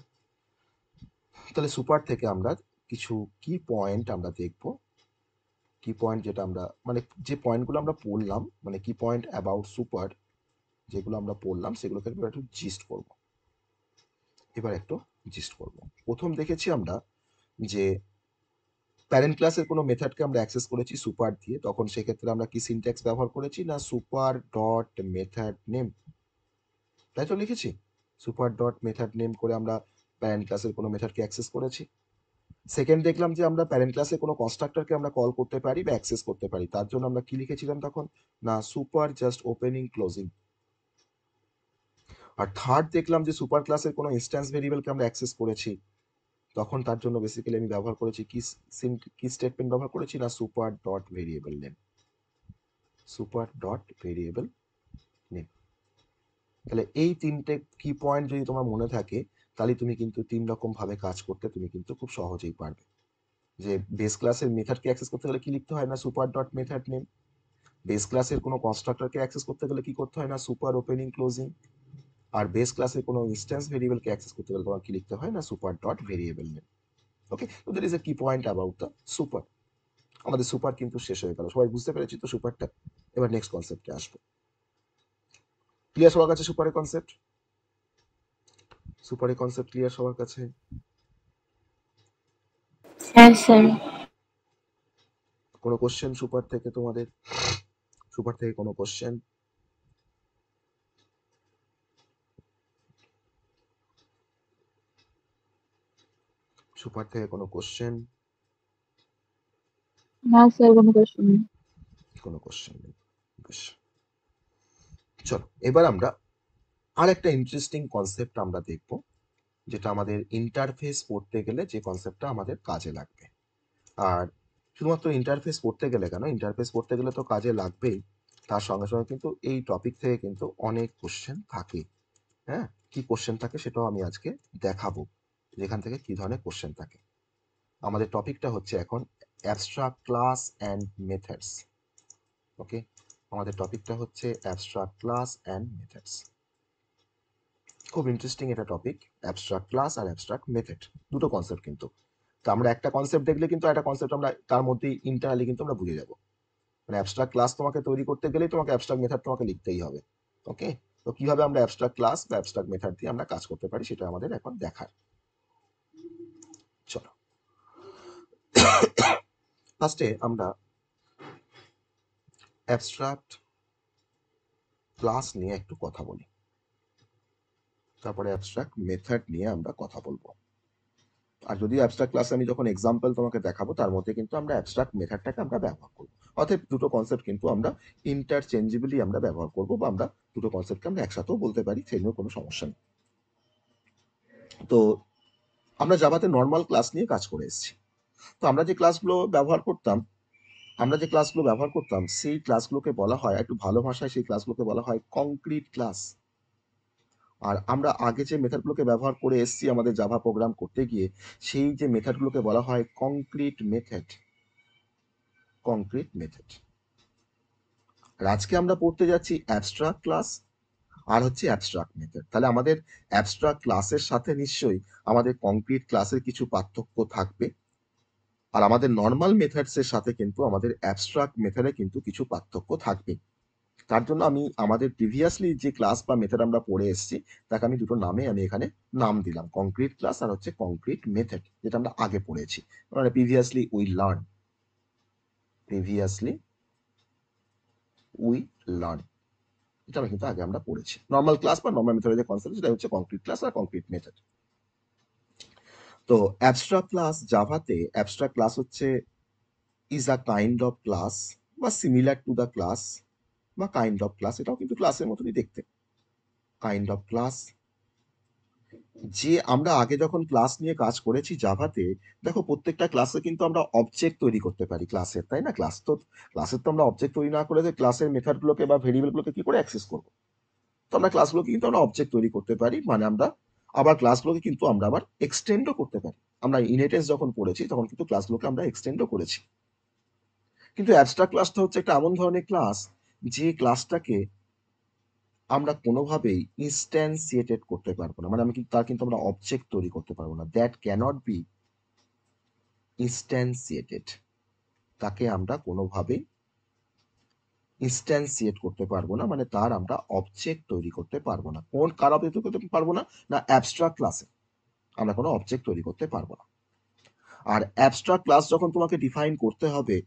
তাহলে সুপার থেকে আমরা কিছু কি পয়েন্ট আমরা দেখব। কি পয়েন্ট, যেটা আমরা মানে যে পয়েন্টগুলো আমরা পড়লাম, মানে কি পয়েন্ট অ্যাবাউট সুপার যেগুলো আমরা পড়লাম সেগুলোকে এবার একটু জিস্ট করব। প্রথম দেখেছি আমরা যে প্যারেন্ট ক্লাসের কোনো মেথডকে আমরা অ্যাক্সেস করেছি সুপার দিয়ে, তখন সেক্ষেত্রে আমরা কি সিনট্যাক্স ব্যবহার করেছি না, সুপার ডট মেথড নেম, তাই তো লিখেছি। সুপার ডট মেথড নেম করে আমরা প্যারেন্ট ক্লাসের কোনো মেথডকে অ্যাক্সেস করেছি। সেকেন্ড দেখলাম যে আমরা প্যারেন্ট ক্লাসে কোনো কনস্ট্রাক্টরকে আমরা কল করতে পারি বা অ্যাক্সেস করতে পারি, তার জন্য আমরা কি লিখেছিলাম তখন না, সুপার জাস্ট ওপেনিং ক্লোজিং। আর থার্ড দেখলাম যে সুপার ক্লাসের কোনো ইনস্ট্যান্স ভেরিয়েবলকে আমরা অ্যাক্সেস করেছি, তখন তার জন্য বেসিক্যালি আমি ব্যবহার করেছি কি স্টেটমেন্ট ব্যবহার করেছি না, সুপার ডট ভেরিয়েবল নেম। তাহলে এই তিনটে কি পয়েন্ট যদি তোমার মনে থাকে তাহলে তুমি কিন্তু তিন রকম ভাবে কাজ করতে তুমি কিন্তু খুব সহজেই পারবে। যে বেস ক্লাসের মেথডকে অ্যাক্সেস করতে গেলে কি লিখতে হয় না, super dot method name. Base ক্লাসের কোনো কনস্ট্রাক্টরকে অ্যাক্সেস করতে গেলে কি করতে হয় না, সুপার ওপেনিং ক্লোজিং। আর বেস ক্লাসের কোনো ইনস্ট্যান্স ভেরিয়েবলকে অ্যাক্সেস করতে গেলে তোমার কি লিখতে হয় না, সুপার ডট ভেরিয়েবল নেম। ওকে, তো দ্যাট ইজ এ কি পয়েন্ট অ্যাবাউট দ্য সুপার। আমাদের সুপার কিন্তু শেষ হয়ে গেল, সবাই বুঝতে পেরেছি তো সুপারটা। এবার নেক্সট কনসেপ্টে আসবো। ক্লিয়ার সবার কাছে সুপারের কনসেপ্ট? ক্লিয়ার সবার কাছে? হ্যাঁ স্যার। কোনো কোশ্চেন সুপার থেকে তোমাদের? সুপার থেকে কোনো কোশ্চেন? সুপার থেকে কোনো কোশ্চেন? না স্যার, কোনো কোশ্চেন নেই। কোনো কোশ্চেন নেই, বেশ। চলো এবার আমরা আর একটা ইন্টারেস্টিং কনসেপ্ট আমরা দেখব, যেটা আমাদের ইন্টারফেস পড়তে গেলে যে কনসেপ্টটা আমাদের কাজে লাগবে। আর শুধুমাত্র ইন্টারফেস পড়তে গেলে কেন, ইন্টারফেস পড়তে গেলে তো কাজে লাগবেই, তার সঙ্গে সঙ্গে কিন্তু এই টপিক থেকে কিন্তু অনেক কোশ্চেন থাকে। হ্যাঁ, কি কোশ্চেন থাকে সেটাও আমি আজকে দেখাবো, যেখান থেকে কি ধরনের কোশ্চেন থাকে। আমাদের টপিকটা হচ্ছে এখন অ্যাবস্ট্রাক্ট ক্লাস অ্যান্ড মেথডস। ওকে, আমাদের টপিকটা হচ্ছে অ্যাবস্ট্রাক্ট ক্লাস অ্যান্ড মেথডস। খুব ইন্টারেস্টিং এটা টপিক, অ্যাবস্ট্রাক্ট ক্লাস আর অ্যাবস্ট্রাক্ট মেথড, দুটো কনসেপ্ট কিন্তু। তো আমরা একটা কনসেপ্ট দেখলে কিন্তু একটা কনসেপ্ট আমরা তার মধ্যেই ইন্টারনালি কিন্তু আমরা বুঝে যাব। মানে অ্যাবস্ট্রাক্ট ক্লাস তোমাকে তৈরি করতে গেলেই তোমাকে অ্যাবস্ট্রাক্ট মেথড তোমাকে লিখতেই হবে। ওকে, তো কিভাবে আমরা অ্যাবস্ট্রাক্ট ক্লাস বা অ্যাবস্ট্রাক্ট মেথড দিয়ে আমরা কাজ করতে পারি সেটা আমাদের এখন দেখার। চলো, ফার্স্টে আমরা অ্যাবস্ট্রাক্ট ক্লাস নিয়ে একটু কথা বলি, তারপরে অ্যাবস্ট্রাক্ট মেথড নিয়ে আমরা কথা বলবো। আর যদি অ্যাবস্ট্রাক্ট ক্লাসে আমি যখন এক্সাম্পল তোমাকে দেখাবো তার মধ্যে কিন্তু আমরা অ্যাবস্ট্রাক্ট মেথডটাকে আমরা ব্যবহার করবো। অতএব দুটো কনসেপ্ট কিন্তু আমরা ইন্টারচেঞ্জেবলি আমরা ব্যবহার করবো, বা আমরা দুটো কনসেপ্টকে আমরা একসাথেও বলতে পারি, সেই নিয়ে কোনো সমস্যা নেই। তো আমরা জাভাতে নর্মাল ক্লাস নিয়ে কাজ করে এসেছি। তো আমরা যে ক্লাসগুলো ব্যবহার করতাম সেই ক্লাসগুলোকে বলা হয়, একটু ভালো ভাষায় সেই ক্লাসগুলোকে বলা হয় কংক্রিট ক্লাস। আর আমরা আগে যে মেথডগুলোকে ব্যবহার করে এসেছি আমাদের জাভা প্রোগ্রাম করতে গিয়ে, সেই যে মেথডগুলোকে বলা হয় কংক্রিট মেথড। Concrete method. আর আজকে আমরা পড়তে যাচ্ছি অ্যাবস্ট্রাক্ট ক্লাস আর হচ্ছে অ্যাবস্ট্রাক্ট মেথড। তাহলে আমাদের অ্যাবস্ট্রাক্ট ক্লাসের সাথে নিশ্চয়ই আমাদের কংক্রিট ক্লাসের কিছু পার্থক্য থাকবে, আর আমাদের নর্মাল মেথডস এর সাথে কিন্তু আমাদের অ্যাবস্ট্রাক্ট মেথডে কিন্তু কিছু পার্থক্য থাকবে। তার জন্য আমি আমাদের প্রিভিয়াসলি যে ক্লাস বা মেথড আমরা পড়ে এসেছি তাকে আমি দুটো নামে আমি এখানে নাম দিলাম, কংক্রিট ক্লাস আর হচ্ছে কংক্রিট মেথড, যেটা আমরা আগে পড়েছি। মানে প্রিভিয়াসলি উই লার্ন, এটা কিন্তু আগে আমরা পড়েছি। নর্মাল ক্লাস বা নর্মাল মেথডের যে কনসেপ্ট সেটা হচ্ছে কংক্রিট ক্লাস আর কংক্রিট মেথড। তো অ্যাবস্ট্রাক্ট ক্লাস, জাভাতে অ্যাবস্ট্রাক্ট ক্লাস হচ্ছে is a kind of class বা সিমিলার টু দ্য ক্লাস বা কাইন্ড অফ ক্লাস, এটাও কিন্তু ক্লাসের মতনই দেখতে। কাইন্ড অফ ক্লাস, যে আমরা আগে যখন ক্লাস নিয়ে কাজ করেছি জাভাতে, দেখো প্রত্যেকটা ক্লাসে কিন্তু আমরা অবজেক্ট তৈরি করতে পারি ক্লাসের, তাই না? ক্লাসের তো আমরা অবজেক্ট তৈরি না করে যে ক্লাসের মেথডগুলোকে বা ভেরিয়েবলগুলোকে কি করে অ্যাক্সেস করবো? তো আমরা ক্লাসগুলোকে কিন্তু আমরা অবজেক্ট তৈরি করতে পারি, মানে আমরা আবার ক্লাসগুলোকে কিন্তু আমরা আবার এক্সটেন্ডও করতে পারি। আমরা ইনহেরিটেন্স যখন পড়েছি তখন কিন্তু ক্লাসগুলোকে আমরা এক্সটেন্ডও করেছি। কিন্তু অ্যাবস্ট্রাক্ট ক্লাসটা হচ্ছে একটা এমন ধরনের ক্লাস যে ক্লাসটাকে আমরা কোনোভাবেই ইনস্ট্যান্সিয়েটেড করতে পারবো না, মানে তার কিন্তু আমরা অবজেক্ট তৈরি করতে পারবো না। দ্যাট ক্যানট বি ইনস্ট্যান্সিয়েটেড, তাকে আমরা কোনোভাবেই ইনস্ট্যান্সিয়েট করতে পারবো না, মানে তার আমরা অবজেক্ট তৈরি করতে পারবো না। কার অবজেক্ট তৈরি করতে পারবো না? না, অ্যাবস্ট্রাক্ট ক্লাসে আমরা কোনো অবজেক্ট তৈরি করতে পারবো না। আর অ্যাবস্ট্রাক্ট ক্লাস যখন তোমাকে ডিফাইন করতে হবে,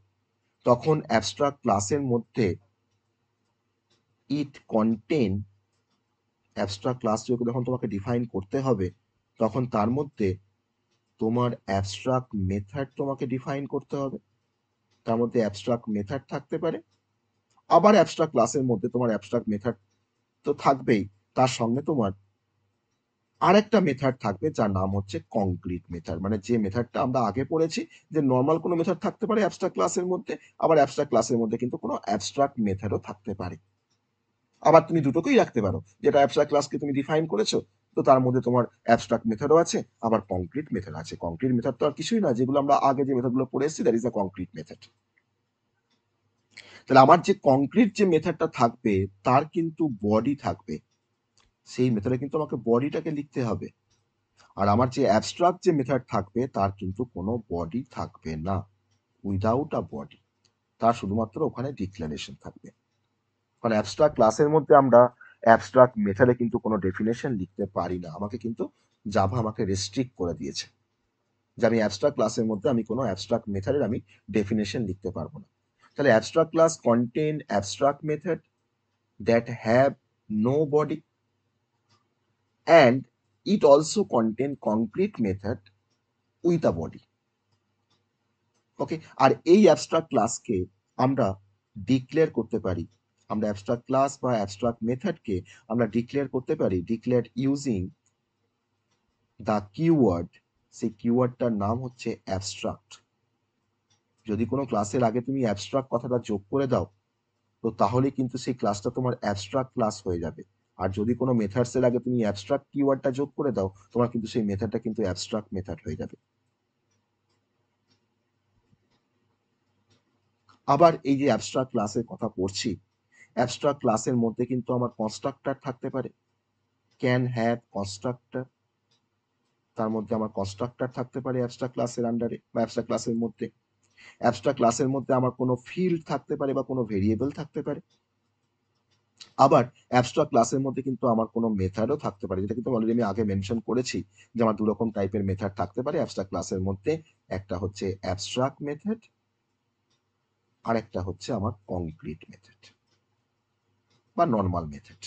তখন অ্যাবস্ট্রাক্ট ক্লাসের মধ্যে ইট কন্টেন, অ্যাবস্ট্রাক্ট ক্লাস যখন তোমাকে ডিফাইন করতে হবে তখন তার মধ্যে তোমার অ্যাবস্ট্রাক্ট মেথড তোমাকে ডিফাইন করতে হবে। তার মধ্যে অ্যাবস্ট্রাক্ট মেথড থাকতে পারে, আবার অ্যাবস্ট্রাক্ট ক্লাসের মধ্যে তোমার অ্যাবস্ট্রাক্ট মেথড তো থাকবেই, তার সঙ্গে তোমার আরেকটা মেথড থাকবে যার নাম হচ্ছে কংক্রিট মেথড। মানে যে মেথডটা আমরা আগে পড়েছি, যে নর্মাল কোনো মেথড থাকতে পারে অ্যাবস্ট্রাক্ট ক্লাসের মধ্যে, আবার অ্যাবস্ট্রাক্ট ক্লাসের মধ্যে কিন্তু কোনো অ্যাবস্ট্রাক্ট মেথডও থাকতে পারে। আবার তুমি দুটোকেই রাখতে পারো, যেটা অ্যাবস্ট্রাক্ট ক্লাসকে তুমি ডিফাইন করেছো, তো তার মধ্যে তোমার অ্যাবস্ট্রাক্ট মেথডও আছে, আবার কংক্রিট মেথড আছে। কংক্রিট মেথড তো আর কিছুই না, যেগুলো আমরা আগে যে মেথডগুলো পড়ে এসেছি, that is a concrete method. তাহলে আমার যে কংক্রিট যে মেথডটা থাকবে তার কিন্তু বডি থাকবে, সেই মেথডে কিন্তু আমাকে বডিটাকে লিখতে হবে। আর আমার যে অ্যাবস্ট্রাক্ট যে মেথড থাকবে তার কিন্তু কোনো বডি থাকবে না, উইদাউট আ বডি। তার শুধুমাত্র ওখানে ডিক্লারেশন থাকবে। কারণ অ্যাবস্ট্রাক্ট ক্লাসের মধ্যে আমরা অ্যাবস্ট্রাক্ট মেথডে কিন্তু কোনো ডেফিনেশন লিখতে পারি না, আমাকে কিন্তু জাভা আমাকে রেস্ট্রিক্ট করে দিয়েছে যে আমি অ্যাবস্ট্রাক্ট ক্লাসের মধ্যে আমি কোনো অ্যাবস্ট্রাক্ট মেথডের আমি ডেফিনেশন লিখতে পারবো না। তাহলে abstract class contain abstract method that have no body, and it also contain concrete method with a body. Okay, আর এই অ্যাবস্ট্রাক্ট ক্লাসকে আমরা ডিক্লেয়ার করতে পারি, আমরা অ্যাবস্ট্রাক্ট ক্লাস বা অ্যাবস্ট্রাক্ট মেথডকে আমরা ডিক্লেয়ার করতে পারি ডিক্লেয়ার ইউজিং দ্য কিওয়ার্ড। সেই কিওয়ার্ডটার নাম হচ্ছে অ্যাবস্ট্রাক্ট। যদি কোনো ক্লাসের আগে তুমি অ্যাবস্ট্রাক্ট কথাটা যোগ করে দাও, তো তাহলে কিন্তু সেই ক্লাসটা তোমার অ্যাবস্ট্রাক্ট ক্লাস হয়ে যাবে। আর যদি কোনো মেথডস এর আগে তুমি অ্যাবস্ট্রাক্ট কিওয়ার্ডটা যোগ করে দাও, তোমার কিন্তু সেই মেথডটা কিন্তু অ্যাবস্ট্রাক্ট মেথড হয়ে যাবে। আবার এই যে অ্যাবস্ট্রাক্ট ক্লাসের কথা পড়ছি, অ্যাবস্ট্রাক্ট ক্লাসের মধ্যে কিন্তু আমার কনস্ট্রাক্টর থাকতে পারে। ক্যান হ্যাভ কনস্ট্রাক্টর, তার মধ্যে আমার কনস্ট্রাক্টর থাকতে পারে অ্যাবস্ট্রাক্ট ক্লাসের আন্ডারে বা অ্যাবস্ট্রাক্ট ক্লাসের মধ্যে। অ্যাবস্ট্রাক্ট ক্লাসের মধ্যে আমার কোনো ফিল্ড থাকতে পারে বা কোনো ভেরিয়েবল থাকতে পারে। আবার অ্যাবস্ট্রাক্ট ক্লাসের মধ্যে কিন্তু আমার কোনো মেথডও থাকতে পারে, যেটা কিন্তু অলরেডি আমি আগে মেনশন করেছি যে আমার ২ রকম টাইপের মেথড থাকতে পারে অ্যাবস্ট্রাক্ট ক্লাসের মধ্যে। একটা হচ্ছে অ্যাবস্ট্রাক্ট মেথড, আরেকটা হচ্ছে আমার কংক্রিট মেথড বা নরমাল মেথড।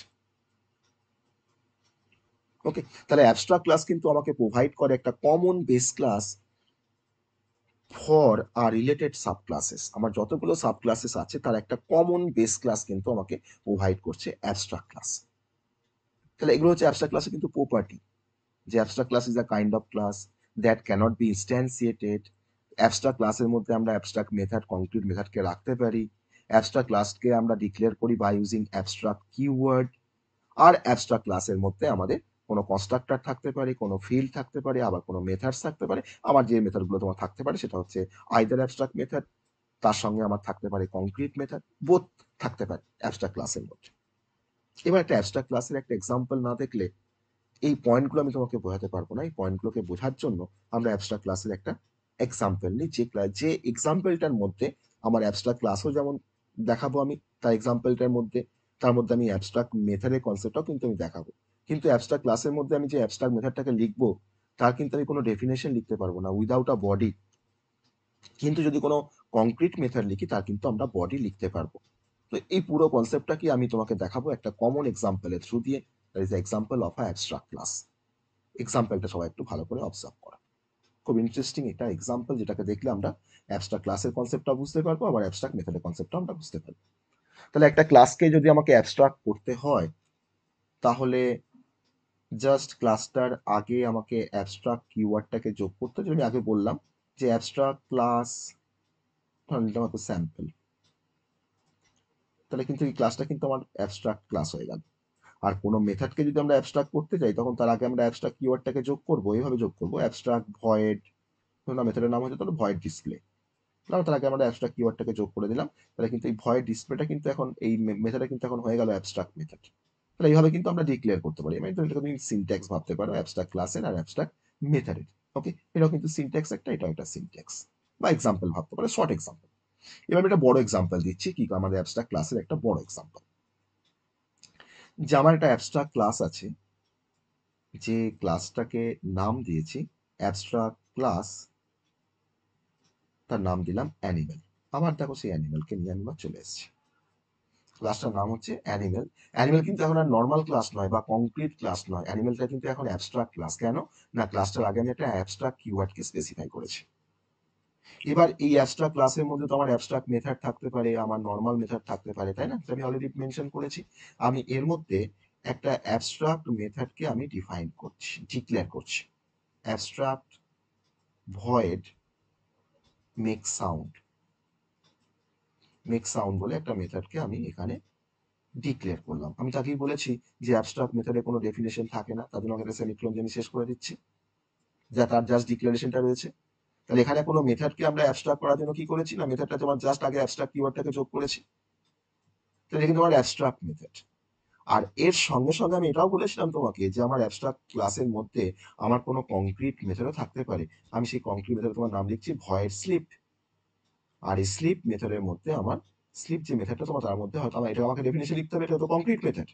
ওকে, তাহলে অ্যাবস্ট্রাক্ট ক্লাস কিন্তু আমাকে প্রোভাইড করে একটা common base class for our related sub classes. আমার যতগুলো সাব ক্লাসেস আছে তার একটা কমন বেস ক্লাস কিন্তু আমাকে প্রোভাইড করছে অ্যাবস্ট্রাক্ট ক্লাস। তাহলে এগুলো হচ্ছে অ্যাবস্ট্রাক্ট ক্লাসের কিন্তু প্রপার্টি, যে abstract class is a kind of class that cannot be instantiated. Abstract ক্লাসের মধ্যে আমরা অ্যাবস্ট্রাক্ট মেথড, কংক্রিট মেথডকে রাখতে পারি। অ্যাবস্ট্রাক্ট ক্লাসকে আমরা ডিক্লেয়ার করি বাই ইউজিং অ্যাবস্ট্রাক্ট কিওয়ার্ড। আর অ্যাবস্ট্রাক্ট ক্লাসের মধ্যে আমাদের কোনো কনস্ট্রাক্টর থাকতে পারে, কোনো ফিল্ড থাকতে পারে, আবার কোনো মেথডস থাকতে পারে। আমার যে মেথডগুলো তোমার থাকতে পারে সেটা হচ্ছে আইদার অ্যাবস্ট্রাক্ট মেথড, তার সঙ্গে আমার থাকতে পারে কংক্রিট মেথড, বোথ থাকতে পারে অ্যাবস্ট্রাক্ট ক্লাসের মধ্যে। এবার একটা অ্যাবস্ট্রাক্ট ক্লাসের একটা এক্সাম্পল না দেখলে এই পয়েন্টগুলো আমি তোমাকে বোঝাতে পারবো না। এই পয়েন্টগুলোকে বোঝার জন্য আমরা অ্যাবস্ট্রাক্ট ক্লাসের একটা এক্সাম্পল নিই, যে এক্সাম্পলটার মধ্যে আমার অ্যাবস্ট্রাক্ট ক্লাসও যেমন দেখাবো আমি, তার এক্সাম্পলটার মধ্যে তার মধ্যে আমি অ্যাবস্ট্রাক্ট মেথডের কনসেপ্টটাও কিন্তু আমি দেখাবো। কিন্তু অ্যাবস্ট্রাক্ট ক্লাসের মধ্যে আমি যে অ্যাবস্ট্রাক্ট মেথডটাকে লিখবো তার কিন্তু আমি কোনো ডেফিনেশন লিখতে পারবো না উইদাউট আ বডি। কিন্তু যদি কোনো কংক্রিট মেথড লিখি তার কিন্তু আমরা বডি লিখতে পারবো। তো এই পুরো কনসেপ্টটা কি আমি তোমাকে দেখাবো একটা কমন এক্সাম্পলের থ্রু দিয়ে। That is example of a abstract class. এক্সাম্পলটা সবাই একটু ভালো করে অবজার্ভ করা। খুব ইন্টারেস্টিং একটা এক্সাম্পল, যেটাকে দেখলে আমরা অ্যাবস্ট্রাক্ট ক্লাসের কনসেপ্টটা বুঝতে পারবো, আবার অ্যাবস্ট্রাক্ট মেথডের কনসেপ্টটা আমরা বুঝতে পারবো। তাহলে একটা ক্লাসকে যদি আমাকে অ্যাবস্ট্রাক্ট করতে হয় তাহলে জাস্ট ক্লাসটার আগে আমাকে অ্যাবস্ট্রাক্ট কিওয়ার্ডটাকে যোগ করতে হবে। আমি আগে বললাম যে অ্যাবস্ট্রাক্ট ক্লাস, ধরুন নিলাম একটা স্যাম্পল, তাহলে কিন্তু এই ক্লাসটা কিন্তু আমার অ্যাবস্ট্রাক্ট ক্লাস হয়ে গেল। আর কোনো মেথডকে যদি আমরা অ্যাবস্ট্রাক্ট করতে চাই তখন তার আগে আমরা অ্যাবস্ট্রাক্ট কিওয়ার্ডটাকে যোগ করবো, এইভাবে যোগ করবো অ্যাবস্ট্রাক্ট ভয়েড, ধরুন মেথডের নাম হচ্ছে তাহলে ভয়েড ডিসপ্লে। তার আগে আমরা অ্যাবস্ট্রাক্ট কিওয়ার্ডটাকে যোগ করে দিলাম, তাহলে কিন্তু এই ভয়েড ডিসপ্লেটা কিন্তু এখন এই মেথডে কিন্তু এখন হয়ে গেল অ্যাবস্ট্রাক্ট মেথড। তাহলে এইভাবে কিন্তু আমরা ডিক্লেয়ার করতে পারি। মানে এটাকে তুমি সিনট্যাক্স ভাবতে পারো অ্যাবস্ট্রাক্ট ক্লাসের আর অ্যাবস্ট্রাক্ট মেথডের। ওকে, এটাও কিন্তু সিনট্যাক্স একটা, এটাও একটা সিনট্যাক্স বা এক্সাম্পল ভাবতে পারো, শর্ট এক্সাম্পল। এবার আমি একটা বড় এক্সাম্পল দিচ্ছি, কি আমাদের অ্যাবস্ট্রাক্ট ক্লাসের একটা বড় এক্সাম্পল। যে আমার একটা অ্যাবস্ট্রাক্ট ক্লাস আছে, যে ক্লাসটাকে নাম দিয়েছি অ্যাবস্ট্রাক্ট ক্লাস, তার নাম দিলাম অ্যানিমেল। আবার দেখো সেই অ্যানিমেলকে নিয়ে আমি চলে এসেছি। ক্লাসটার নাম হচ্ছে অ্যানিমেল। অ্যানিমেল কিন্তু এখন আর নর্মাল ক্লাস নয় বা কংক্রিট ক্লাস নয়, অ্যানিমেলটা কিন্তু এখন অ্যাবস্ট্রাক্ট ক্লাস। কেন না, ক্লাসটার আগে আমি একটা অ্যাবস্ট্রাক্ট কিওয়ার্ডকে স্পেসিফাই করেছি। এবার এই অ্যাবস্ট্রাক্ট ক্লাসের মধ্যে তো আমার অ্যাবস্ট্রাক্ট মেথড থাকতে পারে, আমার নর্মাল মেথড থাকতে পারে, তাই না? আমি অলরেডি মেনশন করেছি। আমি এর মধ্যে একটা অ্যাবস্ট্রাক্ট মেথডকে আমি ডিফাইন করছি, ডিক্লেয়ার করছি। Abstract void make sound, make sound বলে একটা মেথডকে আমি এখানে ডিক্লেয়ার করলাম। আমি তাকেই বলেছি যে অ্যাবস্ট্রাক্ট মেথডে কোনো ডেফিনেশন থাকে না, তার জন্য একটা সেমিকোলন দিয়ে আমি শেষ করে দিচ্ছি, যা তার জাস্ট ডিক্লারেশনটা রয়েছে। তাহলে এখানে কোনো মেথডকে আমরা অ্যাবস্ট্রাক্ট করার জন্য কি করেছি না, মেথডটা তোমার জাস্ট আগে অ্যাবস্ট্রাক্ট কিওয়ার্ডটাকে যোগ করেছি। তাহলে এটা কিন্তু আমার অ্যাবস্ট্রাক্ট মেথড। আর এর সঙ্গে সঙ্গে আমি এটাও বলেছিলাম তোমাকে যে আমার অ্যাবস্ট্রাক্ট ক্লাসের মধ্যে আমার কোনো কংক্রিট মেথডও থাকতে পারে। আমি সেই কংক্রিট মেথডে তোমার নাম লিখছি ভয়েড স্লিপ। আর এই স্লিপ মেথডের মধ্যে আমার স্লিপ যে মেথডটা তোমার, তার মধ্যে হয়তো আমার এটা আমাকে ডেফিনেশন লিখতে হবে, এটা তো কংক্রিট মেথড।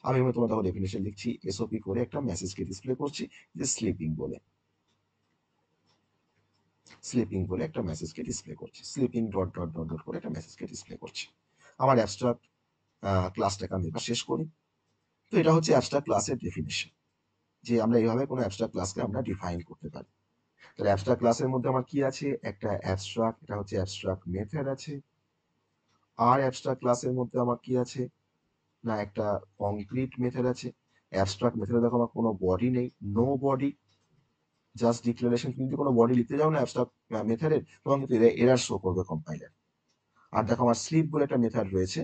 আমি তোমার তখন ডেফিনেশন লিখছি, এসওপি করে একটা মেসেজকে ডিসপ্লে করছি যে স্লিপিং বলে, স্লিপিং বলে একটা মেসেজকে ডিসপ্লে করছি, sleeping dot dot dot dot করে একটা মেসেজকে ডিসপ্লে করছি। আমার অ্যাবস্ট্রাক্ট ক্লাসটাকে আমি এবার শেষ করি। তো এটা হচ্ছে অ্যাবস্ট্রাক্ট ক্লাসের ডেফিনেশন, যে আমরা এইভাবে কোনো অ্যাবস্ট্রাক্ট ক্লাসকে আমরা ডিফাইন করতে পারি। তাহলে অ্যাবস্ট্রাক্ট ক্লাসের মধ্যে আমার কি আছে, একটা অ্যাবস্ট্রাক্ট, এটা হচ্ছে অ্যাবস্ট্রাক্ট মেথড আছে। আর অ্যাবস্ট্রাক্ট ক্লাসের মধ্যে আমার কি আছে না, একটা কংক্রিট মেথড আছে। অ্যাবস্ট্রাক্ট মেথডে দেখো আমার কোনো বডি নেই, নো বডি, জাস্ট ডিক্লারেশন। তুমি যদি কোনো বডি লিখতে যাও না অ্যাবস্ট্রাক্ট মেথডের, তখন কিন্তু এরার শো করবে কম্পাইলার। আর দেখো আমার স্লিপ বলে একটা মেথড রয়েছে,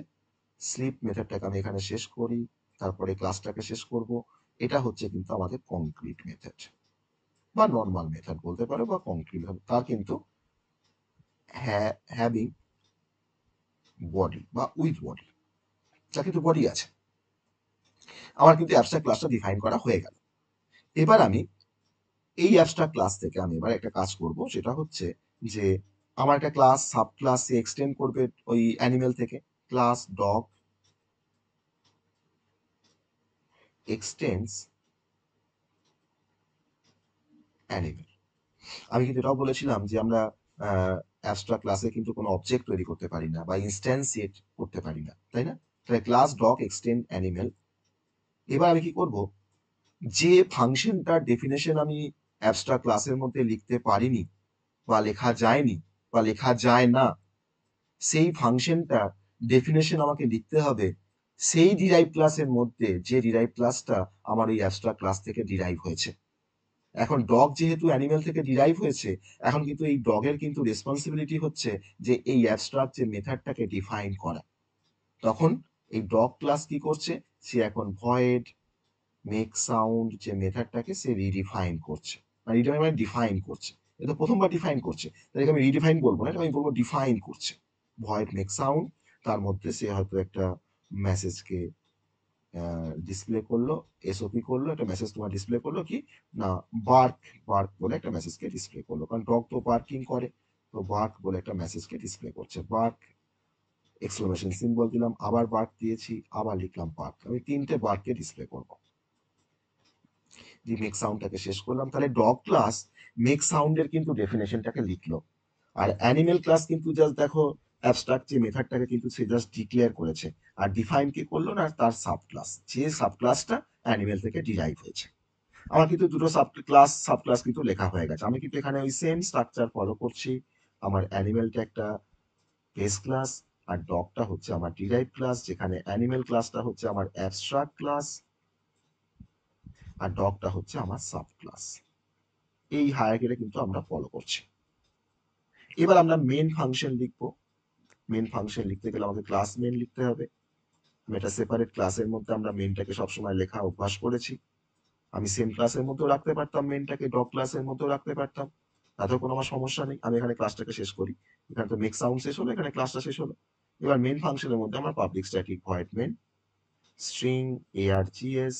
স্লিপ মেথডটাকে আমি এখানে শেষ করি, তারপরে ক্লাসটাকে শেষ করব। এটা হচ্ছে কিন্তু আমাদের কংক্রিট মেথড বা নর্মাল মেথড বলতে পারো, বা কংক্রিট মেথড। তার কিন্তু হ্যাভিং বডি বা উইথ বডি, তার কিন্তু বডি আছে। আমার কিন্তু অ্যাবস্ট্রাক্ট ক্লাসটা ডিফাইন করা হয়ে গেল। এবার আমি এই অ্যাবস্ট্রাক্ট ক্লাস থেকে আমি এবার একটা কাজ করব, সেটা হচ্ছে যে আমার একটা ক্লাস সাব ক্লাস এক্সটেন্ড করবে ওই অ্যানিমেল থেকে। Class dog extends animal. আমি কিন্তু এটাও বলেছিলাম যে আমরা অ্যাবস্ট্রাক্ট ক্লাসে কিন্তু কোনো অবজেক্ট তৈরি করতে পারি না বা ইনস্ট্যান্সিয়েট করতে পারি না, তাই না? তাহলে ক্লাস ডগ এক্সটেন্ড অ্যানিমেল। এবার আমি কি করব, যে ফাংশনটার ডেফিনেশন আমি অ্যাবস্ট্রাক্ট ক্লাসের মধ্যে লিখতে পারিনি বা লেখা যায়নি বা লেখা যায় না, সেই ফাংশনটা ডেফিনেশন আমাকে লিখতে হবে সেই ডিরাইভ ক্লাসের মধ্যে, যে ডিরাইভ ক্লাসটা আমার এই অ্যাবস্ট্রাক্ট ক্লাস থেকে ডিরাইভ হয়েছে। এখন ডগ যেহেতু অ্যানিমেল থেকে ডিরাইভ হয়েছে, এখন কিন্তু এই ডগের কিন্তু রেসপন্সিবিলিটি হচ্ছে যে এই অ্যাবস্ট্রাক্ট যে মেথডটাকে ডিফাইন করা। তখন এই ডগ ক্লাস কি করছে, সে এখন ভয়েড মেক সাউন্ড যে মেথডটাকে সে রিডিফাইন করছে, মানে রিডিফাইন মানে ডিফাইন করছে। এটা প্রথমবার ডিফাইন করছে, তাই আমি রিডিফাইন বলবো না, এটা আমি বলবো ডিফাইন করছে। ভয়েড মেক সাউন্ড, তার মধ্যে সে হয়তো একটা মেসেজকে ডিসপ্লে করলো, এসওপি করলো, একটা মেসেজ তোমার ডিসপ্লে করলো কি না, বার্ক বার্ক বলে একটা মেসেজকে ডিসপ্লে করলো, কারণ ডগ তো বার্কিং করে, তো বার্ক বলে একটা মেসেজকে ডিসপ্লে করছে। বার্ক এক্সক্লেমেশন সিম্বল দিলাম, আবার বার্ক দিয়েছি, আবার লিখলাম বার্ক। আমি তিনটে বার্ককে ডিসপ্লে করবো। যে মেক সাউন্ডটাকে শেষ করলাম, তাহলে ডগ ক্লাস মেক সাউন্ডের কিন্তু ডেফিনেশনটাকে লিখলো। আর অ্যানিমেল ক্লাস কিন্তু জাস্ট দেখো অ্যাবস্ট্রাক্ট যে মেথডটাকে কিন্তু সে জাস্ট ডিক্লেয়ার করেছে, আর ডিফাইন কি করলো না, তার সাব ক্লাস, যে সাব ক্লাসটা অ্যানিমেল থেকে ডিরাইভ হয়েছে। আমার কিন্তু দুটো সাব ক্লাস কিন্তু লেখা হয়ে গেছে। আমি কিন্তু এখানে ওই সেম স্ট্রাকচার ফলো করছি। আমার অ্যানিমেলটা একটা বেস ক্লাস, আর ডগটা হচ্ছে আমার ডিরাইভ ক্লাস, যেখানে অ্যানিমেল ক্লাসটা হচ্ছে আমার অ্যাবস্ট্রাক্ট ক্লাস, আর ডগটা হচ্ছে আমার সাব ক্লাস। এই হায়ারার্কিটা কিন্তু আমরা ফলো করছি। এবার আমরা মেন ফাংশন লিখবো। মেন ফাংশন লিখতে গেলে আমাকে ক্লাস মেন লিখতে হবে। আমি একটা সেপারেট ক্লাসের মধ্যে আমরা মেনটাকে সবসময় লেখা অভ্যাস করেছি। আমি সেম ক্লাসের মধ্যেও রাখতে পারতাম, মেনটাকে ডগ ক্লাসের মধ্যেও রাখতে পারতাম, তাতেও কোনো আমার সমস্যা নেই। আমি এখানে ক্লাসটাকে শেষ করি, এখানে তো মেক সাউন্ড শেষ হলো, এখানে ক্লাসটা শেষ হলো। এবার মেন ফাংশনের মধ্যে আমরা public static void main string args।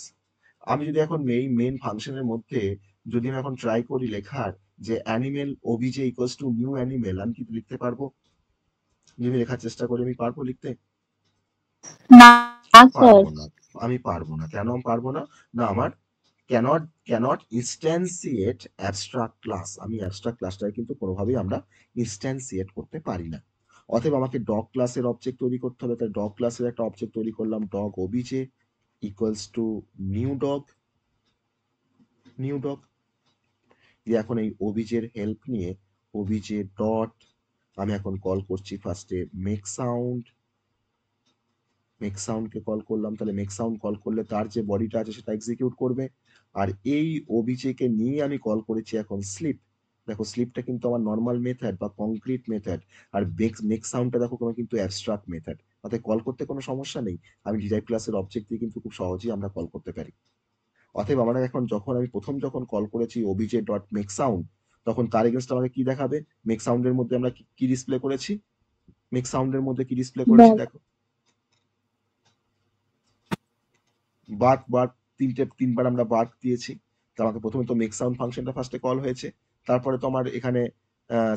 আমি যদি এখন এই মেন ফাংশনের মধ্যে যদি আমি এখন ট্রাই করি লেখার যে animal OBJ equals to new animal, আমি কি লিখতে পারবো? যদি লেখার চেষ্টা করি আমি পারবো লিখতে? না স্যার। পারবো না। আমি পারবো না, কেন পারবো না? না, আমার ক্যানট ইনস্ট্যান্সিয়েট অ্যাবস্ট্রাক্ট ক্লাস। আমি অ্যাবস্ট্রাক্ট ক্লাসটাকে কিন্তু কোনোভাবেই আমরা ইনস্ট্যান্সিয়েট করতে পারি না। অতএব আমাকে ডগ ক্লাসের অবজেক্ট তৈরি করতে হবে। তাই ডগ ক্লাসের একটা অবজেক্ট তৈরি করলাম, dog OBJ equals to new dog. New dog দিয়ে এখন এই ওবিজের হেল্প নিয়ে ওবিজে ডট আমি এখন কল করছি ফার্স্টে মেক সাউন্ড। মেক সাউন্ডকে কল করলাম, তাহলে মেক সাউন্ড কল করলে তার যে বডিটা আছে সেটা এক্সিকিউট করবে। আর এই ওবিজে কে নিয়ে আমি কল করেছি এখন স্লিপ। দেখো স্লিপটা কিন্তু আমার নর্মাল মেথড বা কংক্রিট মেথড, আর মেক সাউন্ডটা দেখো কোনো কিন্তু অ্যাবস্ট্রাক্ট মেথড, তাতে কল করতে কোনো সমস্যা নেই। আমি ডিরাইভ ক্লাসের অবজেক্ট দিয়ে কিন্তু খুব সহজেই আমরা কল করতে পারি। অতএব আমরা এখন যখন আমি প্রথম যখন কল করেছি ওবিজে ডট মেক সাউন্ড, তখন তার এগেনস্ট আমাকে কি দেখাবে? মেক সাউন্ডের মধ্যে আমরা কি ডিসপ্লে করেছি? মেক সাউন্ডের মধ্যে কি ডিসপ্লে করেছি বল। দেখো, বার্ক বার্ক, তিনবার আমরা বার্ক দিয়েছি। তো আমাকে প্রথমে তো মেক সাউন্ড ফাংশনটা ফার্স্টে কল হয়েছে, তারপরে তো আমার এখানে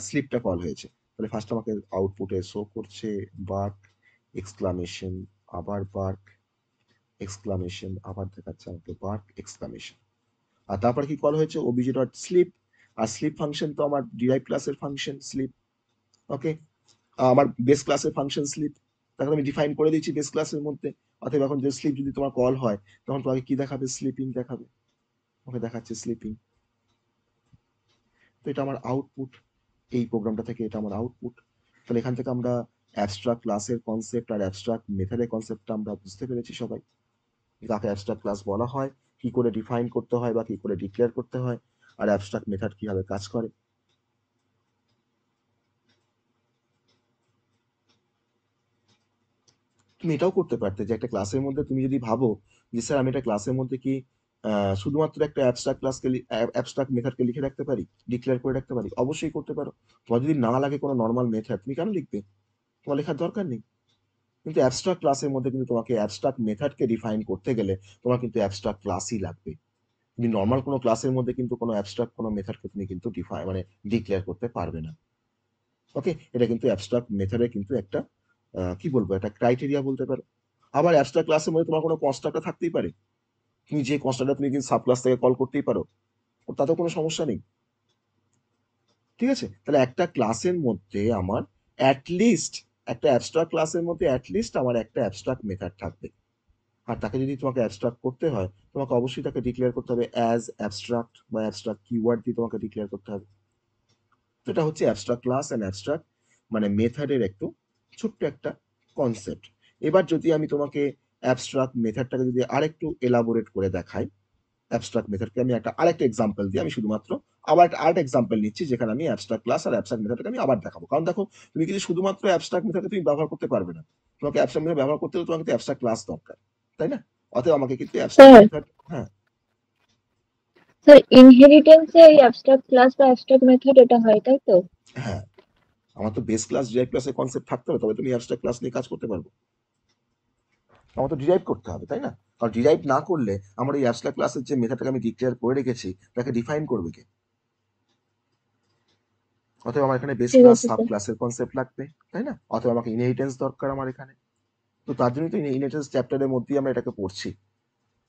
স্লিপটা কল হয়েছে। তাহলে ফার্স্ট আমাকে আউটপুটে শো করছে বার্ক এক্সক্লামেশন, আবার বার্ক এক্সক্লামেশন, আবার দেখাচ্ছে আমাকে বার্ক এক্সক্লামেশন। আর তারপরে কি কল হয়েছে? Obj dot sleep. আর স্লিপ ফাংশন তো আমার ডিরাইভ ক্লাসের ফাংশন স্লিপ। ওকে, আমার বেস ক্লাসের ফাংশন স্লিপ, তখন আমি ডিফাইন করে দিচ্ছি বেস ক্লাসের মধ্যে। অতএব এখন যে স্লিপ যদি তোমার কল হয়, তখন তোমাকে কি দেখাবে? স্লিপিং দেখাবে। ওকে দেখাচ্ছে স্লিপিং। তো এটা আমার আউটপুট, এই প্রোগ্রামটা থেকে এটা আমার আউটপুট। তাহলে এখান থেকে আমরা অ্যাবস্ট্রাক্ট ক্লাসের কনসেপ্ট আর অ্যাবস্ট্রাক্ট মেথডের কনসেপ্টটা আমরা বুঝতে পেরেছি সবাই, যাকে অ্যাবস্ট্রাক্ট ক্লাস বলা হয়, কি করে ডিফাইন করতে হয় বা কি করে ডিক্লেয়ার করতে হয়, আর অ্যাবস্ট্রাক্ট মেথড কিভাবে কাজ করে। তুমি এটাও করতে পারতে যে একটা ক্লাসের মধ্যে তুমি যদি ভাবো যে স্যার আমি একটা ক্লাসের মধ্যে কি শুধুমাত্র একটা অ্যাবস্ট্রাক্ট ক্লাসকে অ্যাবস্ট্রাক্ট মেথডকে লিখে রাখতে পারি, ডিক্লেয়ার করে রাখতে পারি, অবশ্যই করতে পারো। তোমার যদি না লাগে কোনো নর্মাল মেথড, তুমি কেন লিখবে? তোমার লেখার দরকার নেই। কিন্তু অ্যাবস্ট্রাক্ট ক্লাসের মধ্যে কিন্তু তোমাকে অ্যাবস্ট্রাক্ট মেথডকে ডিফাইন করতে গেলে তোমার কিন্তু অ্যাবস্ট্রাক্ট ক্লাসই লাগবে। তুমি নর্মাল কোনো ক্লাসের মধ্যে কিন্তু কোনো অ্যাবস্ট্রাক্ট কোনো মেথডকে তুমি কিন্তু মানে ডিক্লেয়ার করতে পারবে না। ওকে, এটা কিন্তু অ্যাবস্ট্রাক্ট মেথডের কিন্তু একটা কি বলবো, একটা ক্রাইটেরিয়া বলতে পারো। আবার অ্যাবস্ট্রাক্ট ক্লাসের মধ্যে তোমার কোনো কনস্ট্রাক্টর থাকতেই পারে, তুমি যে কনস্ট্রাক্টর তুমি কিন্তু সাব ক্লাস থেকে কল করতেই পারো, তাতেও কোনো সমস্যা নেই। ঠিক আছে, তাহলে একটা ক্লাসের মধ্যে আমার অ্যাটলিস্ট, একটা অ্যাবস্ট্রাক্ট ক্লাসের মধ্যে অ্যাটলিস্ট আমার একটা অ্যাবস্ট্রাক্ট মেথড থাকবে। আর তাকে যদি তোমাকে অ্যাবস্ট্রাক্ট করতে হয়, তোমাকে অবশ্যই তাকে ডিক্লেয়ার করতে হবে অ্যাজ অ্যাবস্ট্রাক্ট, বা অ্যাবস্ট্রাক্ট কিওয়ার্ড দিয়ে তোমাকে ডিক্লেয়ার করতে হবে। তো এটা হচ্ছে অ্যাবস্ট্রাক্ট ক্লাস অ্যান্ড অ্যাবস্ট্রাক্ট মানে মেথডের একটু ছোট্ট একটা কনসেপ্ট। এবার যদি আমি তোমাকে অ্যাবস্ট্রাক্ট মেথডটাকে যদি আরেকটু এলাবোরেট করে দেখাই, অ্যাবস্ট্রাক্ট মেথডকে আমি আরেকটা এক্সাম্পল দিয়ে আমি শুধুমাত্র আবার আরেকটা এক্সাম্পল নিচ্ছি, যেখানে আমি অ্যাবস্ট্রাক্ট ক্লাস আর অ্যাবস্ট্রাক্ট মেথডকে আমি আবার দেখাবো। কারণ দেখো, তুমি কিন্তু শুধুমাত্র অ্যাবস্ট্রাক্ট মেথডকে তুমি ব্যবহার করতে পারবে না, তোমাকে অ্যাবস্ট্রাক্ট মেথড ব্যবহার করতে হলে তোমাকে কিন্তু অ্যাবস্ট্রাক্ট ক্লাস দরকার, তাই না? অতএব আমাকে কিন্তু অ্যাবস্ট্রাক্ট স্যার, মেথড, হ্যাঁ। স্যার ইনহেরিটেন্সে এই অ্যাবস্ট্রাক্ট ক্লাস বা অ্যাবস্ট্রাক্ট মেথড এটা হয়, তাই তো? হ্যাঁ, আমার তো বেস ক্লাস ডিরাইভ ক্লাসের কনসেপ্ট থাকতে হবে, তবে তুমি অ্যাবস্ট্রাক্ট ক্লাস নিয়ে কাজ করতে পারবো। আমার তো ডিরাইভ করতে হবে, তাই না? কারণ ডিরাইভ না করলে আমার এই অ্যাবস্ট্রাক্ট ক্লাসের যে মেথডটাকে আমি ডিক্লেয়ার করে রেখেছি তাকে ডিফাইন করবে কে? অতএব আমার এখানে বেস ঠিক ক্লাস আছে সাব স্যার। ক্লাসের কনসেপ্ট লাগবে, তাই না? অতএব আমাকে ইনহেরিটেন্স দরকার আমার এখানে। তো তার জন্যই তো ইনহেরিটেন্স চ্যাপ্টারের মধ্যেই আমরা এটাকে পড়ছি,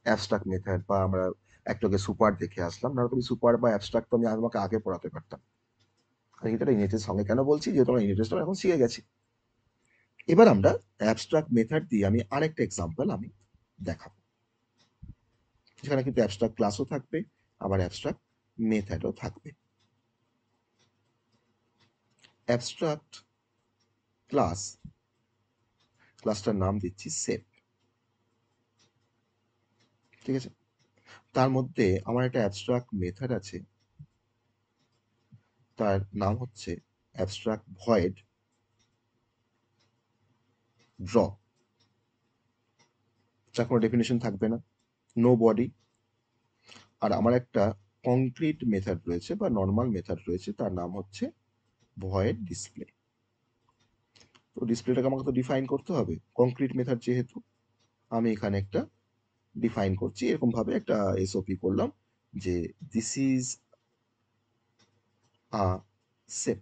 অ্যাবস্ট্রাক্ট মেথড, বা আমরা একটাকে সুপার দেখে আসলাম না। তুমি সুপার বা অ্যাবস্ট্রাক্ট তো আমি তোমাকে আগে পড়াতে পারতাম। আমি এটা ইনহেরিটেন্স সঙ্গে কেন বলছি, যেহেতু আমরা ইনহেরিটেন্সটা এখন শিখে গেছি। এবার আমরা অ্যাবস্ট্রাক্ট মেথড দিয়ে আমি আরেকটা এক্সাম্পল আমি দেখাবো, যেখানে কিন্তু অ্যাবস্ট্রাক্ট ক্লাসও থাকবে, আবার অ্যাবস্ট্রাক্ট মেথডও থাকবে। অ্যাবস্ট্রাক্ট ক্লাস, ক্লাসটার নাম দিচ্ছি সেপ। ঠিক আছে, তার মধ্যে আমার একটা অ্যাবস্ট্রাক্ট মেথড আছে, তার নাম হচ্ছে অ্যাবস্ট্রাক্ট ভয়েড ড্র। যার কোনো ডেফিনেশন থাকবে না, নো বডি। আর আমার একটা কংক্রিট মেথড রয়েছে বা নর্মাল মেথড রয়েছে, তার নাম হচ্ছে ভয়েড ডিসপ্লে। তো ডিসপ্লেটাকে আমাকে তো ডিফাইন করতে হবে, কংক্রিট মেথড যেহেতু। আমি এখানে একটা ডিফাইন করছি, এরকম ভাবে একটা এসওপি করলাম যে দিস ইজ আ সেপ।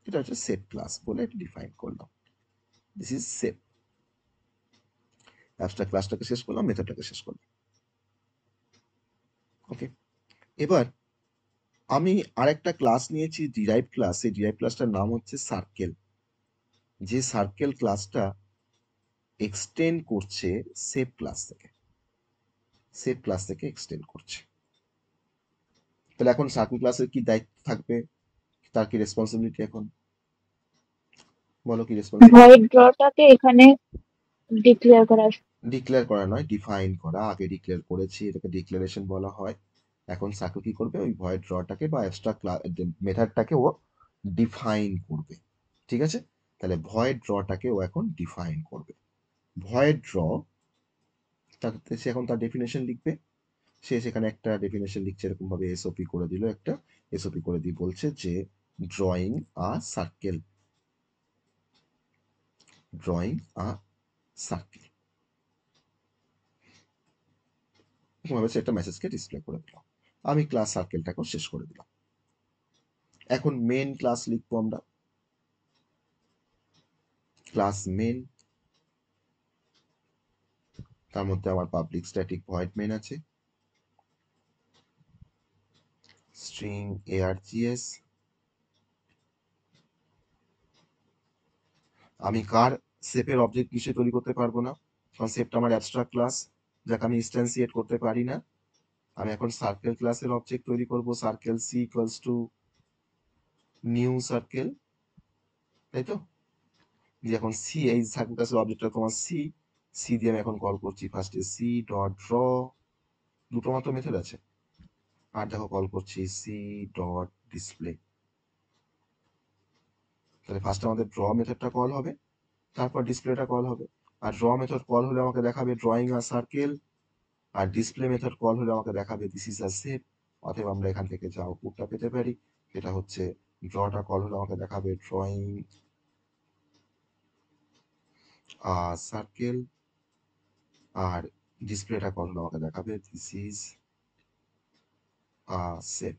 এটা হচ্ছে সেপ ক্লাস বলে এটা ডিফাইন করলাম, দিস ইজ সেপ। অ্যাবস্ট্রাক্ট ক্লাসটাকে শেষ করলাম, মেথডটাকে শেষ করলাম। ওকে, এবার আমি আরেকটা ক্লাস নিয়েছি ডিরাইভ ক্লাস, এই ডিরাইভ ক্লাসটার নাম হচ্ছে সার্কেল। যে সার্কেল ক্লাসটা এক্সটেন্ড করছে সেপ ক্লাস থেকে, সেপ ক্লাস থেকে এক্সটেন্ড করছে। তাহলে এখন সার্কেল ক্লাসের কি দায়িত্ব থাকবে, তার কি রেসপন্সিবিলিটি, এখন বলো কি রেসপন্সিবিলিটি? ভয়েড ড্রটাকে এখানে ডিক্লেয়ার করা। ডিক্লেয়ার করা নয়, ডিফাইন করা। আগে ডিক্লেয়ার করেছি, এটাকে ডিক্লারেশন বলা হয়। এখন সার্কেল কি করবে, ওই ভয়েড ড্রটাকে বা অ্যাবস্ট্রাক্ট মেথডটাকে ও ডিফাইন করবে। ঠিক আছে, তাহলে ভয়েড ড্রটাকে ও এখন ডিফাইন করবে। ভয়েড ড্র, তাতে সে এখন তার ডেফিনেশন লিখবে। সে সেখানে একটা ডেফিনেশন লিখছে, এরকম ভাবে এসওপি করে দিল, একটা এসওপি করে দিয়ে বলছে যে drawing a circle, drawing a circle, ভাবে সে একটা মেসেজকে ডিসপ্লে করে দিল। আমি ক্লাস সার্কেলটাকেও শেষ করে দিলাম। এখন মেন ক্লাস লিখবো আমরা, ক্লাস মেন। তার মধ্যে আমার পাবলিক স্ট্যাটিক ভয়েড মেন আছে, স্ট্রিং args। আমি কার সেপের অবজেক্ট কিসে তৈরি করতে পারবো না, কারণ সেপটা আমার অ্যাবস্ট্রাক্ট ক্লাস, যাকে আমি ইনস্ট্যান্সিয়েট করতে পারি না। আমি এখন সার্কেল ক্লাসের অবজেক্ট তৈরি করব, circle C equals to new circle, তাই তো? যে এখন সি, এই সার্কেল ক্লাসের অবজেক্টটা তোমার সি, সি দিয়ে আমি এখন কল করছি ফার্স্টে সি ডট ড্র, দুটো মাত্র মেথড আছে। আর দেখো কল করছি সি ডট ডিসপ্লে। তাহলে ফার্স্ট আমাদের ড্র মেথডটা কল হবে, তারপর ডিসপ্লেটা কল হবে। আর ড্র মেথড কল হলে আমাকে দেখাবে ড্রয়িং আ সার্কেল, আর ডিসপ্লে মেথড কল হলে আমাকে দেখাবে দিস ইজ আ সেপ। অতএব আমরা এখান থেকে যে আউটপুটটা পেতে পারি সেটা হচ্ছে, ড্রটা কল হলে আমাকে দেখাবে ড্রয়িং সার্কেল, আর ডিসপ্লেটা কখন আমাকে দেখাবে, দিস ইজ সেভ।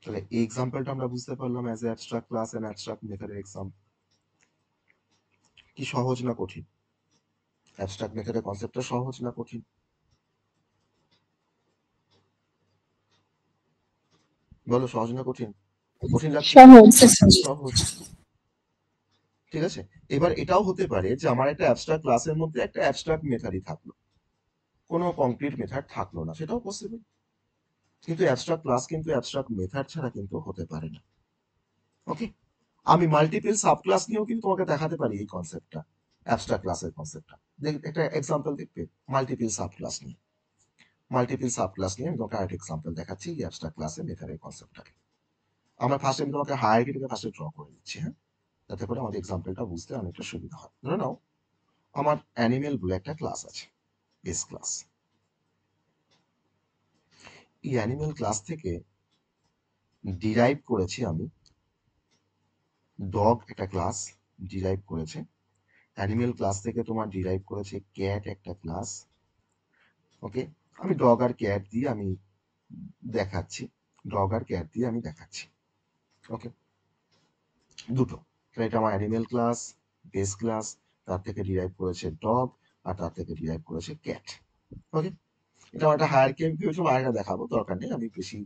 তাহলে এই এক্সাম্পলটা আমরা বুঝতে পারলাম as a abstract class and abstract মেথডের এক্সাম্পল। কি সহজ না কঠিন? অ্যাবস্ট্রাক্ট মেথডের কনসেপ্টটা সহজ না কঠিন? বলো, সহজ না কঠিন? কঠিন লাগছে? সহজ। সহজ। ঠিক আছে, এবার এটাও হতে পারে যে আমার একটা অ্যাবস্ট্রাক্ট ক্লাসের মধ্যে একটা অ্যাবস্ট্রাক্ট মেথডই থাকলো, কোনো কংক্রিট মেথড থাকলো না, সেটাও পসিবল। কিন্তু অ্যাবস্ট্রাক্ট ক্লাস কিন্তু অ্যাবস্ট্রাক্ট মেথড ছাড়া কিন্তু হতে পারে না। ওকে, আমি মাল্টিপল সাব ক্লাস নিয়েও কিন্তু তোমাকে দেখাতে পারি এই কনসেপ্টটা, অ্যাবস্ট্রাক্ট ক্লাসের কনসেপ্টটা। একটা এক্সাম্পল দেখবে মাল্টিপল সাব ক্লাস নিয়ে। মাল্টিপল সাব ক্লাস নিয়ে আমি তোমাকে আরেকটা এক্সাম্পল দেখাচ্ছি এই অ্যাবস্ট্রাক্ট ক্লাসের মেথডের কনসেপ্টটাকে। আমার ফার্স্টে আমি তোমাকে হায়ারার্কিটাকে ফার্স্টে ড্র করে দিচ্ছি, হ্যাঁ, যাতে করে আমাদের এক্সাম্পলটা বুঝতে অনেকটা সুবিধা হয়। ধরে নাও আমার অ্যানিমেল বলে একটা ক্লাস আছে, বেস ক্লাস। এই অ্যানিমেল ক্লাস থেকে ডিরাইভ করেছি আমি ডগ একটা ক্লাস ডিরাইভ করেছে, অ্যানিমেল ক্লাস থেকে তোমার ডিরাইভ করেছে ক্যাট একটা ক্লাস। ওকে, আমি ডগ আর ক্যাট দিয়ে আমি দেখাচ্ছি, ডগ আর ক্যাট দিয়ে আমি দেখাচ্ছি। ওকে, দুটো। তাহলে এটা আমার অ্যানিমেল ক্লাস, বেস ক্লাস, তার থেকে ডিরাইভ করেছে ডগ, আর তার থেকে ডিরাইভ করেছে ক্যাট। ওকে, এটা আমার একটা হায়ার আমি ভেবেছিলাম আরেকটা দেখাবো, দরকার নেই, আমি বেশি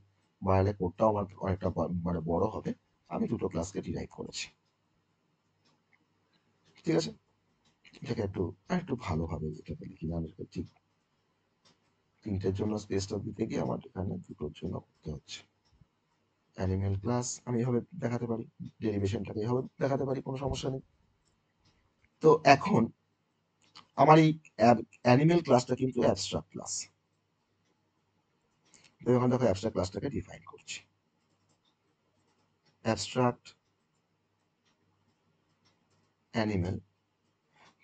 বাড়ালে কোডটাও আমার অনেকটা মানে বড় হবে। আমি দুটো ক্লাসকে ডিরাইভ করেছি। ঠিক আছে, এটাকে একটু ভালোভাবে এটাকে লিখি না, ঠিক তিনটের জন্য স্পেসটা দিতে গিয়ে আমার এখানে দুটোর জন্য করতে হচ্ছে। অ্যানিমেল ক্লাস আমি এভাবে দেখাতে পারি, ডেরিভেশনটাকে এভাবে দেখাতে পারি, কোনো সমস্যা নেই। তো এখন আমার এই অ্যানিমেল ক্লাসটা কিন্তু অ্যাবস্ট্রাক্ট ক্লাস। তো এখন দেখো অ্যাবস্ট্রাক্ট ক্লাসটাকে ডিফাইন করছি। অ্যাবস্ট্রাক্ট অ্যানিমেল,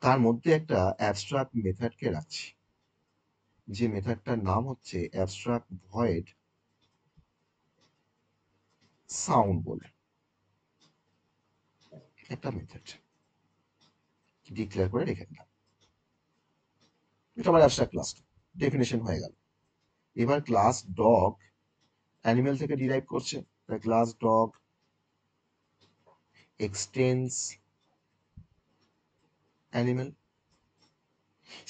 তার মধ্যে একটা অ্যাবস্ট্রাক্ট মেথডকে রাখছি, যে মেথডটার নাম হচ্ছে অ্যাবস্ট্রাক্ট ভয়েড সাউন্ড বলে একটা মেথড ডিক্লেয়ার করে রেখে দিলাম। এটা আমার অ্যাবস্ট্রাক্ট ক্লাস ডেফিনেশন হয়ে গেল। এবার ক্লাস ডগ অ্যানিমেল থেকে ডিরাইভ করছে, তাই ক্লাস ডগ এক্সটেন্স অ্যানিমেল।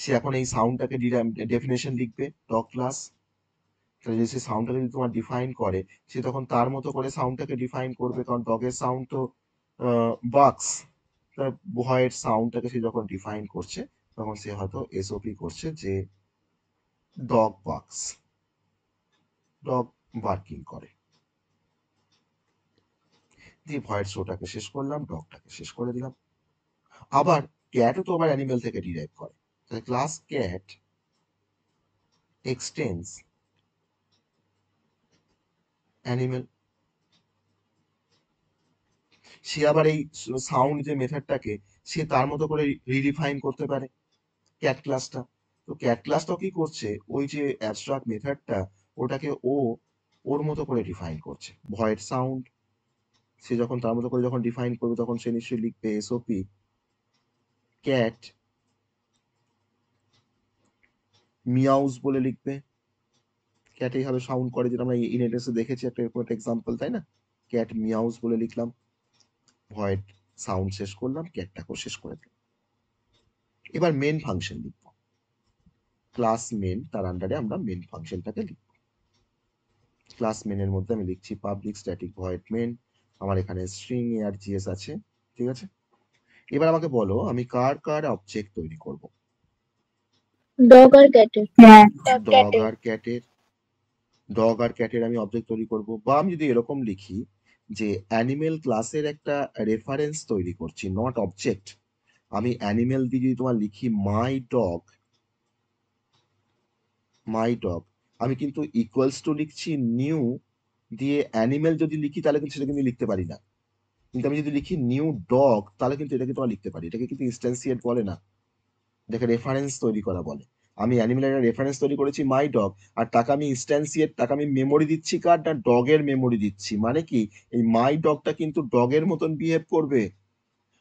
সে এখন এই সাউন্ডটাকে ডেফিনেশন লিখবে ডগ ক্লাস। তাহলে যে সে সাউন্ডটাকে যদি তোমার ডিফাইন করে, সে তখন তার মতো করে সাউন্ডটাকে ডিফাইন করবে, কারণ ডগের সাউন্ড তো বাক্স। তার ভয়ের সাউন্ডটাকে সে যখন ডিফাইন করছে, তখন সে হয়তো এসওপি করছে যে ডগ বাক্স, ডগ বার্কিং করে। দিয়ে ভয়ের শোটাকে শেষ করলাম, ডগটাকে শেষ করে দিলাম। আবার ক্যাটও তো আবার অ্যানিমেল থেকে ডিরাইভ করে, তাহলে ক্লাস ক্যাট এক্সটেন্স অ্যানিমেল। সে আবার এই সাউন্ড যে মেথডটাকে সে তার মতো করে রিডিফাইন করতে পারে ক্যাট ক্লাসটা। তো ক্যাট ক্লাসটাও কি করছে, ওই যে অ্যাবস্ট্রাক্ট মেথডটা ওটাকে ওর মতো করে ডিফাইন করছে। ভয়েড সাউন্ড সে যখন তার মতো করে যখন ডিফাইন করবে, তখন সে নিশ্চয়ই লিখবে এসওপি ক্যাট মিয়াউস বলে লিখবে। ক্যাট এইভাবে সাউন্ড করে, যেটা আমরা ইনএডেসে দেখেছি একটা এরকম একটা এক্সাম্পল, তাই না? ক্যাট মিয়াউস বলে লিখলাম, ভয়েড সাউন্ড শেষ করলাম, ক্যাটটাকেও শেষ করে দিলাম। এবার মেন ফাংশন লিখব, ক্লাস মেন, তার আন্ডারে আমরা মেন ফাংশনটাকে লিখব। ক্লাস মেনের মধ্যে আমি লিখছি পাবলিক স্ট্যাটিক ভয়েড মেন। আমার এখানে স্ট্রিং আর জিএস আছে, ঠিক আছে। এবার আমাকে বলো আমি কার কার অবজেক্ট তৈরি করব? ডগ আর ক্যাটের। ডগ আর ক্যাটের। ডগ আর ক্যাটের আমি অবজেক্ট তৈরি করব, বা আমি যদি এরকম লিখি যে অ্যানিমেল ক্লাসের একটা রেফারেন্স তৈরি করছি, নট অবজেক্ট। আমি অ্যানিমেল দিয়ে যদি তোমার লিখি মাই ডগ, মাই ডগ, আমি কিন্তু ইকুয়ালস টু লিখছি নিউ দিয়ে অ্যানিমেল যদি লিখি, তাহলে কিন্তু সেটা কিন্তু লিখতে পারি না। কিন্তু আমি যদি লিখি নিউ ডগ, তাহলে কিন্তু এটাকে তোমার লিখতে পারি। এটাকে কিন্তু ইনস্ট্যান্সিয়েট বলে না, এটাকে রেফারেন্স তৈরি করা বলে। আমি অ্যানিমেলের একটা রেফারেন্স তৈরি করেছি মাই ডগ, আর তাকে আমি ইনস্ট্যান্সিয়েট, তাকে আমি মেমোরি দিচ্ছি কার না ডগের মেমোরি দিচ্ছি। মানে কি, এই মাই ডগটা কিন্তু ডগের মতন বিহেভ করবে,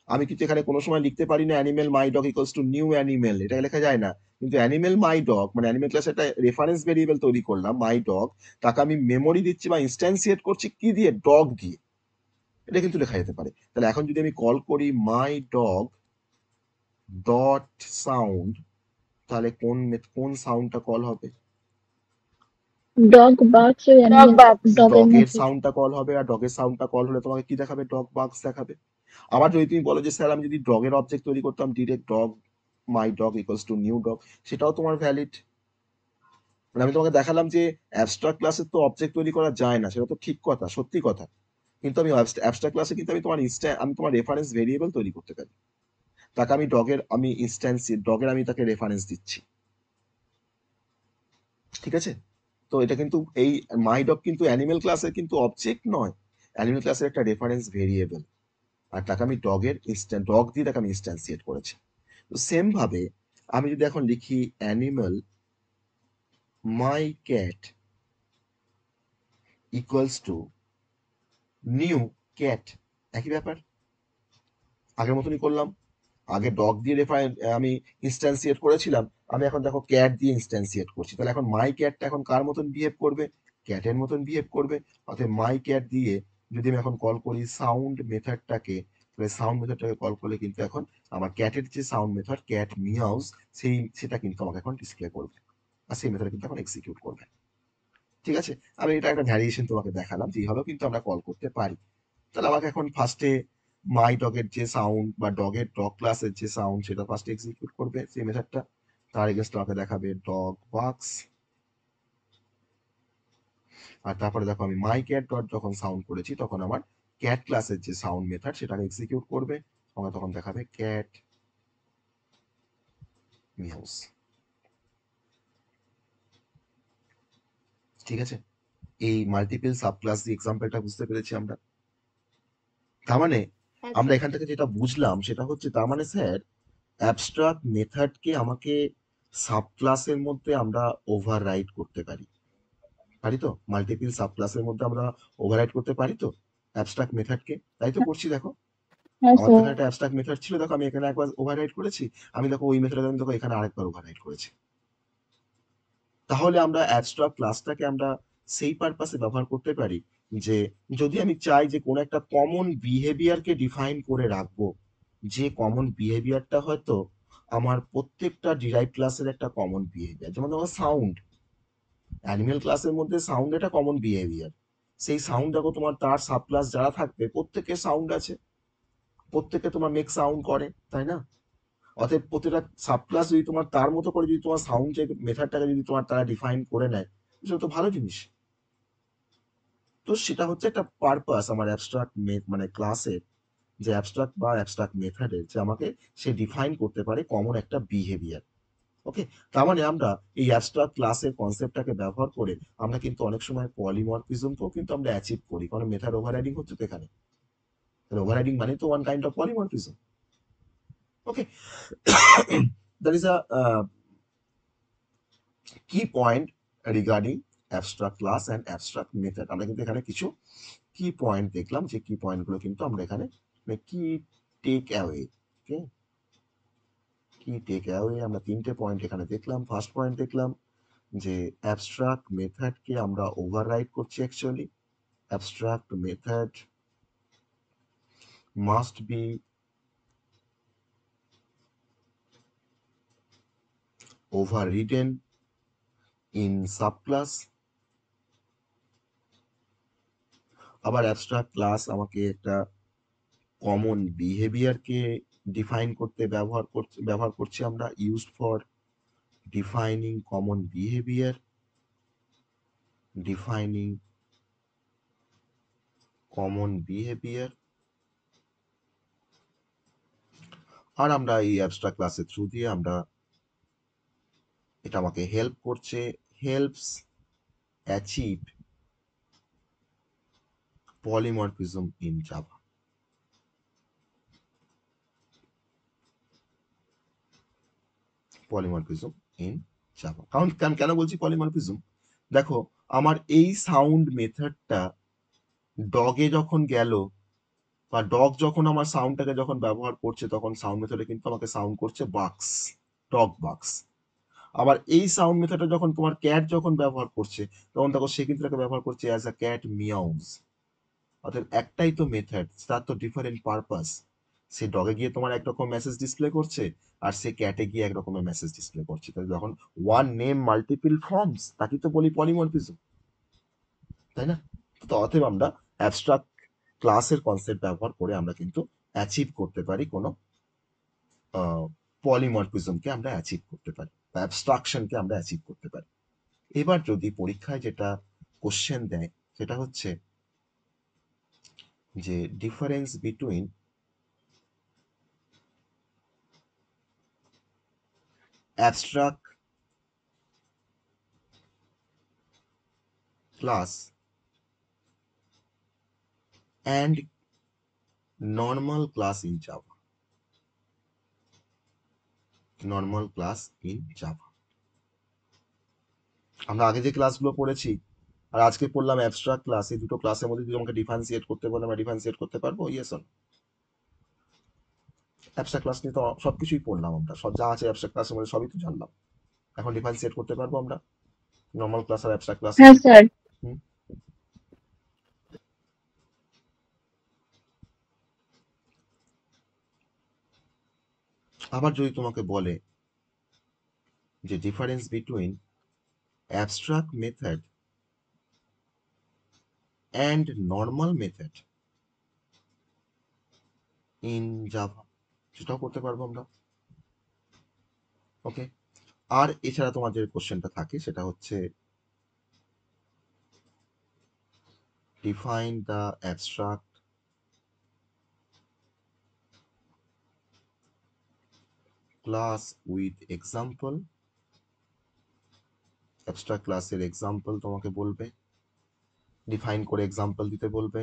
আমি কিন্তু এখানে কোনো সময় লিখতে পারি না animal my dog equals to new animal, এটা লেখা যায় না। কিন্তু অ্যানিমেল মাই ডগ মানে অ্যানিমেল ক্লাসে একটা রেফারেন্স ভেরিয়েবল তৈরি করলাম মাই ডগ, তাকে আমি মেমোরি দিচ্ছি বা ইনস্ট্যান্সিয়েট করছি কি দিয়ে, ডগ দিয়ে। এটা কিন্তু লেখা যেতে পারে। তাহলে এখন যদি আমি কল করি মাই ডগ ডট সাউন্ড, তাহলে কোন সাউন্ডটা কল হবে? ডগ বার্কস ওই ডগের ডগের মতো। সাউন্ডটা কল হবে, আর ডগের সাউন্ডটা কল হলে তোমাকে কি দেখাবে? ডগ বার্কস দেখাবে। আবার যদি তুমি বলো যে স্যার আমি যদি ডগের অবজেক্ট তৈরি করতাম direct dog my dog equals to new dog, সেটাও তোমার ভ্যালিড। মানে আমি তোমাকে দেখালাম যে অ্যাবস্ট্রাক্ট ক্লাসে তো অবজেক্ট তৈরি করা যায় না, সেটা তো ঠিক কথা, সত্যি কথা। কিন্তু আমি অ্যাবস্ট্রাক্ট ক্লাসে কিন্তু আমি তোমার রেফারেন্স ভেরিয়েবল তৈরি করতে পারি, তাকে আমি ডগের আমি তাকে রেফারেন্স দিচ্ছি। ঠিক আছে? তো এটা কিন্তু এই মাই ডগ কিন্তু অ্যানিমেল ক্লাসের কিন্তু অবজেক্ট নয়, অ্যানিমেল ক্লাসের একটা রেফারেন্স ভেরিয়েবল। আর তাকে আমি ডগ দিয়ে তাকে আমি ইনস্ট্যান্সিয়েট করেছি। তো সেম ভাবে আমি যদি এখন লিখি animal my cat equals to new cat, একই ব্যাপার, আগের মতনই করলাম। আগে ডগ দিয়ে আমি ইনস্ট্যান্সিয়েট করেছিলাম, আমি এখন দেখো ক্যাট দিয়ে ইনস্ট্যান্সিয়েট করছি। তাহলে এখন মাই ক্যাটটা এখন কার মতন বিহেভ করবে? ক্যাটের মতন বিহেভ করবে। অর্থাৎ মাই ক্যাট দিয়ে যদি আমি এখন কল করি সাউন্ড মেথডটাকে, তাহলে সাউন্ড মেথডটাকে কল করলে কিন্তু এখন আমার ক্যাটের যে সাউন্ড মেথড ক্যাট মিয়াউস, সেটা কিন্তু আমাকে এখন ডিসপ্লে করবে, আর সেই মেথড কিন্তু এখন এক্সিকিউট করবে। ঠিক আছে? আমি এটা একটা ভ্যারিয়েশন তোমাকে দেখালাম যে এইভাবেও কিন্তু আমরা কল করতে পারি। তাহলে আমাকে এখন ফার্স্টে মাই ডগের যে সাউন্ড বা ডগ ক্লাসের যে সাউন্ড সেটা ফার্স্টে এক্সিকিউট করবে সেই মেথডটা, তার এগেনস্ট আমাকে দেখাবে ডগ বার্কস। আর তারপরে দেখো আমি মাই ক্যাট ডট যখন সাউন্ড করেছি তখন আমার ক্যাট ক্লাসের যে সাউন্ড মেথড সেটাকে এক্সিকিউট করবে, আমাকে তখন দেখাবে ক্যাট মিয়াউস। ঠিক আছে? এই মাল্টিপল সাব ক্লাস দিয়ে এক্সাম্পলটা বুঝতে পেরেছি আমরা। তার মানে হ্যাঁ আমরা স্যার। এখান থেকে যেটা বুঝলাম সেটা হচ্ছে, তার মানে স্যার অ্যাবস্ট্রাক্ট মেথডকে আমাকে সাব ক্লাসের মধ্যে আমরা ওভাররাইড করতে পারি, পারি তো? মাল্টিপল সাব ক্লাসের মধ্যে আমরা ওভাররাইড করতে পারি তো অ্যাবস্ট্রাক্ট মেথডকে? তাই তো করছি দেখো। হ্যাঁ আমার তো স্যার। এখানে একটা অ্যাবস্ট্রাক্ট মেথড ছিল, দেখো আমি এখানে একবার ওভাররাইড করেছি, আমি দেখো ওই মেথডে আমি দেখো এখানে আরেকবার ওভাররাইড করেছি। তাহলে আমরা অ্যাবস্ট্রাক্ট ক্লাসটাকে আমরা সেই পারপাসে ব্যবহার করতে পারি যে যদি আমি চাই যে কোনো একটা কমন বিহেভিয়ারকে ডিফাইন করে রাখবো, যে কমন বিহেভিয়ারটা হয়তো আমার প্রত্যেকটা ডিরাইভ ক্লাসের একটা কমন বিহেভিয়ার, যেমন ধরো সাউন্ড, অ্যানিমেল ক্লাসের মধ্যে সাউন্ড একটা কমন বিহেভিয়ার। সেই সাউন্ড দেখো তোমার তার সাব ক্লাস যারা থাকবে প্রত্যেকের সাউন্ড আছে, প্রত্যেকে তোমার মেক সাউন্ড করে, তাই না? অতএব প্রতিটা সাব ক্লাস যদি তোমার তার মতো করে যদি তোমার সাউন্ড যে মেথডটাকে যদি তোমার তারা ডিফাইন করে নেয়, সেটা তো ভালো জিনিস। তো সেটা হচ্ছে একটা পারপাস আমার অ্যাবস্ট্রাক্ট মানে ক্লাসের যে অ্যাবস্ট্রাক্ট বা অ্যাবস্ট্রাক্ট মেথডের, যে আমাকে সে ডিফাইন করতে পারে কমন একটা বিহেভিয়ার। ওকে? তার মানে আমরা এই অ্যাবস্ট্রাক্ট ক্লাসের কনসেপ্টটাকে ব্যবহার করে আমরা কিন্তু অনেক সময় পলিমরফিজমকেও কিন্তু আমরা অ্যাচিভ করি, কারণ মেথড ওভাররাইডিং হচ্ছে তো এখানে। ওভাররাইডিং মানে তো one kind of polymorphism. Okay? That is a key point regarding abstract class and abstract method. আমরা কিন্তু এখানে কিছু কি পয়েন্ট দেখলাম, যে কি পয়েন্টগুলো কিন্তু আমরা এখানে কি টেক অ্যাওয়ে, ওকে, কি টেক অ্যাওয়ে আমরা তিনটে পয়েন্ট এখানে দেখলাম। ফার্স্ট পয়েন্ট দেখলাম যে অ্যাবস্ট্রাক্ট মেথডকে আমরা ওভাররাইড করছি actually. Abstract method must be overridden in subclass। আবার অ্যাবস্ট্রাক্ট ক্লাস আমাকে একটা কমন বিহেভিয়ারকে ডিফাইন করতে ব্যবহার করছি আমরা, used for defining common behaviour, defining common behaviour. আর আমরা এই অ্যাবস্ট্রাক্ট ক্লাসের থ্রু দিয়ে আমরা, এটা আমাকে হেল্প করছে, helps achieve polymorphism in Java. Polymorphism in Java, কারণ কেন বলছি পলিমরফিজম? দেখো আমার এই সাউন্ড মেথডটা ডগে যখন গেল, বা ডগ যখন আমার সাউন্ডটাকে যখন ব্যবহার করছে তখন সাউন্ড মেথডে কিন্তু আমাকে সাউন্ড করছে বাক্স, ডগ বাক্স। আবার এই সাউন্ড মেথডটা যখন তোমার ক্যাট যখন ব্যবহার করছে তখন দেখো সে কিন্তু তাকে ব্যবহার করছে অ্যাজ আ ক্যাট মিয়াউস। অর্থাৎ একটাই তো মেথড, তার তো ডিফারেন্ট পারপাস। সে ডগে গিয়ে তোমার একরকম মেসেজ ডিসপ্লে করছে, আর সে ক্যাটে গিয়ে একরকমের মেসেজ ডিসপ্লে করছে। তাহলে যখন ওয়ান নেম মাল্টিপল ফর্মস, তাকে তো বলি পলিমরফিজম, তাই না? তো অতএব আমরা অ্যাবস্ট্রাক্ট ক্লাসের কনসেপ্ট ব্যবহার করে আমরা কিন্তু অ্যাচিভ করতে পারি কোনো পলিমরফিজমকে আমরা অ্যাচিভ করতে পারি, বা অ্যাবস্ট্রাকশনকে আমরা অ্যাচিভ করতে পারি। এবার যদি পরীক্ষায় যেটা কোশ্চেন দেয় সেটা হচ্ছে যে difference between abstract class and normal class in Java, normal class in Java. আমরা আগে যে ক্লাসগুলো পড়েছি আর আজকে পড়লাম অ্যাবস্ট্রাক্ট ক্লাস, এই দুটো ক্লাসের মধ্যে যদি আমাকে ডিফারেন্সিয়েট করতে বলে আমরা ডিফারেন্সিয়েট করতে পারবো? Yes or? অ্যাবস্ট্রাক্ট ক্লাস নিয়ে তো সবকিছুই পড়লাম, আমরা সব যা আছে অ্যাবস্ট্রাক্ট ক্লাসের মধ্যে সবই তো জানলাম। এখন ডিফারেন্সিয়েট করতে পারবো আমরা নর্মাল ক্লাস আর অ্যাবস্ট্রাক্ট ক্লাসের হ্যাঁ মধ্যে? স্যার। হুম। আবার যদি তোমাকে বলে যে difference between abstract method and normal method in Java, সেটাও করতে পারবো আমরা। ওকে। আর এছাড়া তোমার যে কোশ্চেনটা থাকে সেটা হচ্ছে define the abstract class with example. Abstract ক্লাসের এক্সাম্পল তোমাকে বলবে, ডিফাইন করে এক্সাম্পল দিতে বলবে।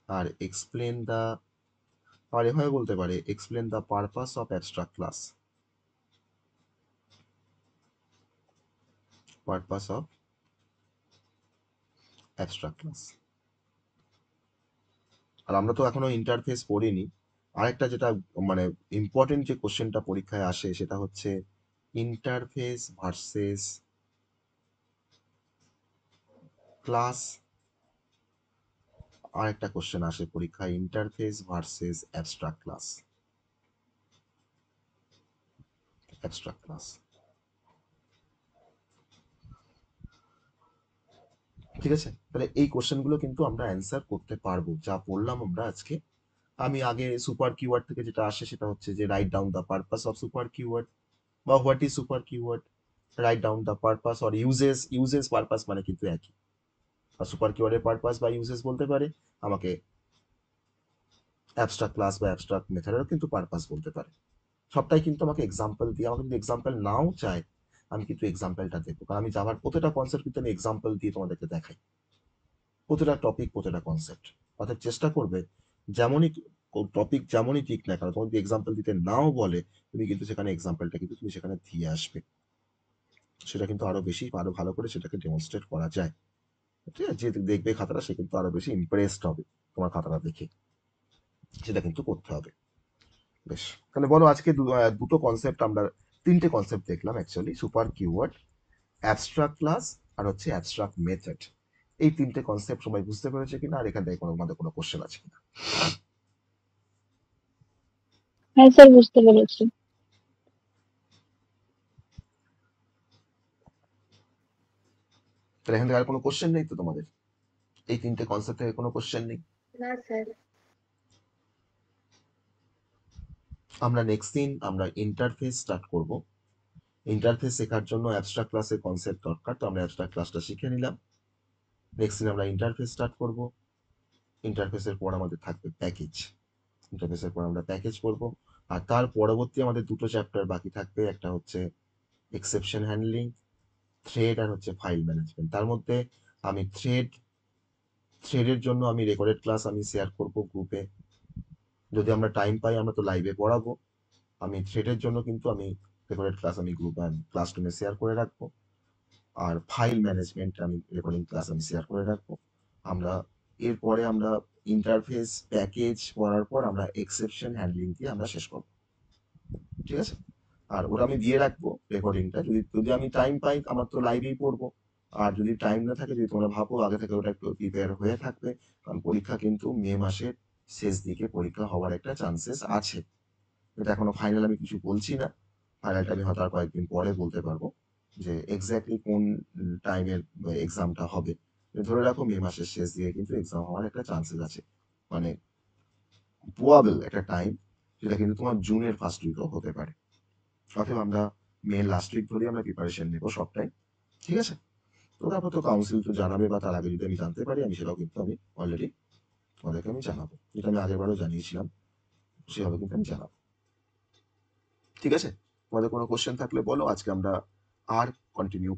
আর এক্সপ্লেন দ্য, আর এভাবে বলতে পারে explain the purpose of abstract class, purpose of abstract class. আর আমরা তো এখনো ইন্টারফেস পড়িনি। আরেকটা যেটা মানে ইম্পর্টেন্ট যে কোশ্চেনটা পরীক্ষায় আসে সেটা হচ্ছে ইন্টারফেস ভার্সেস ক্লাস। আরেকটা কোশ্চেন আসে পরীক্ষায় interface versus abstract class, abstract class. ঠিক আছে, তাহলে এই কোশ্চেনগুলো কিন্তু আমরা অ্যান্সার করতে পারবো যা পড়লাম আমরা আজকে। আমি আগে সুপার কিওয়ার্ড থেকে যেটা আসে সেটা হচ্ছে যে right down the purpose of super keyword, বা what is super keyword, write down the purpose or uses. Uses purpose মানে কিন্তু একই। আর সুপার কিওয়ার্ডের পারপাস বা ইউজেস বলতে পারে, আমাকে অ্যাবস্ট্রাক্ট ক্লাস বা অ্যাবস্ট্রাক্ট মেথডেরও কিন্তু পারপাস বলতে পারে। সবটাই কিন্তু আমাকে এক্সাম্পল দিয়ে, আমাকে যদি এক্সাম্পল নাও চায় আমি কিন্তু এক্সাম্পলটা দেখবো, কারণ আমি যাওয়ার প্রতিটা কনসেপ্ট কিন্তু আমি এক্সাম্পল দিয়ে তোমাদেরকে দেখাই, প্রতিটা টপিক প্রতিটা কনসেপ্ট। অর্থাৎ চেষ্টা করবে যেমনই টপিক যেমনই ঠিক না কেন, তোমার যদি এক্সাম্পল দিতে নাও বলে তুমি কিন্তু সেখানে এক্সাম্পলটা কিন্তু তুমি সেখানে দিয়ে আসবে। সেটা কিন্তু আরো বেশি আরো ভালো করে সেটাকে ডেমনস্ট্রেট করা যায়। ঠিক আছে, যে দেখবে খাতাটা সে কিন্তু আরো বেশি ইমপ্রেসড হবে তোমার খাতাটা দেখে। সেটা কিন্তু করতে হবে। বেশ, তাহলে বলো আজকে দুটো কনসেপ্ট আমরা, তিনটে কনসেপ্ট দেখলাম actually, super keyword, abstract class, আর হচ্ছে অ্যাবস্ট্রাক্ট মেথড। এই তিনটে কনসেপ্ট সবাই বুঝতে পেরেছে কিনা, আর এখান থেকে কোনো আমাদের কোনো কোশ্চেন আছে কিনা? হ্যাঁ স্যার, বুঝতে পেরেছি। তাহলে এখান থেকে আর কোনো কোশ্চেন নেই তো তোমাদের? এই তিনটে কনসেপ্ট থেকে কোনো কোশ্চেন নেই? না স্যার। আমরা নেক্সট দিন আমরা ইন্টারফেস স্টার্ট করব। ইন্টারফেস শেখার জন্য অ্যাবস্ট্রাক্ট ক্লাসের কনসেপ্ট দরকার, তো আমরা অ্যাবস্ট্রাক্ট ক্লাসটা শিখে নিলাম। নেক্সট দিন আমরা ইন্টারফেস স্টার্ট করব। ইন্টারফেসের পর আমাদের থাকবে প্যাকেজ। ইন্টারফেসের পর আমরা প্যাকেজ করব। আর তার পরবর্তী আমাদের দুটো চ্যাপ্টার বাকি থাকবে, একটা হচ্ছে এক্সেপশন হ্যান্ডলিং, থ্রেড, আর হচ্ছে ফাইল ম্যানেজমেন্ট। তার মধ্যে আমি থ্রেডের জন্য আমি রেকর্ডেড ক্লাস আমি শেয়ার করব গ্রুপে, যদি আমরা টাইম পাই আমরা তো লাইভে পড়াবো। আমি থ্রেডের জন্য কিন্তু আমি রেকর্ডেড ক্লাস আমি গ্রুপে ক্লাসরুমে শেয়ার করে রাখবো। আর ফাইল ম্যানেজমেন্ট আমি রেকর্ডিং ক্লাস আমি শেয়ার করে রাখবো। আমরা এরপরে আমরা ইন্টারফেস প্যাকেজ পড়ার পর আমরা এক্সেপশন হ্যান্ডলিং দিয়ে আমরা শেষ করবো, ঠিক আছে? আর ওটা আমি দিয়ে রাখবো রেকর্ডিংটা, যদি যদি আমি টাইম পাই আমার তো লাইভেই পড়বো। আর যদি টাইম না থাকে, যদি তোমরা ভাবো আগে থেকে ওটা একটু প্রিপেয়ার হয়ে থাকবে, কারণ পরীক্ষা কিন্তু মে মাসের শেষ দিকে পরীক্ষা হওয়ার একটা চান্সেস আছে। এটা এখনো ফাইনাল আমি কিছু বলছি না, ফাইনালটা আমি হয়তো আর কয়েকদিন পরে বলতে পারবো যে এক্স্যাক্টলি কোন টাইমের এক্সামটা হবে। ধরে রাখো মে মাসের শেষ দিকে কিন্তু এক্সাম হওয়ার একটা চান্সেস আছে, মানে প্রবাবল একটা টাইম, যেটা কিন্তু তোমার জুনের ফার্স্ট উইকও হতে পারে। অথবা আমরা মে লাস্ট উইক ধরে আমরা প্রিপারেশন নেবো সবটাই, ঠিক আছে? তো তারপর তো কাউন্সিল তো জানাবে, বা তার আগে যদি আমি জানতে পারি আমি সেটাও কিন্তু আমি অলরেডি তোমাদেরকে আমি জানাবো, যেটা আমি আগের বারও জানিয়েছিলাম, সেভাবে কিন্তু আমি জানাবো, ঠিক আছে? তোমাদের কোনো কোশ্চেন থাকলে বলো, আজকে আমরা আর কন্টিনিউ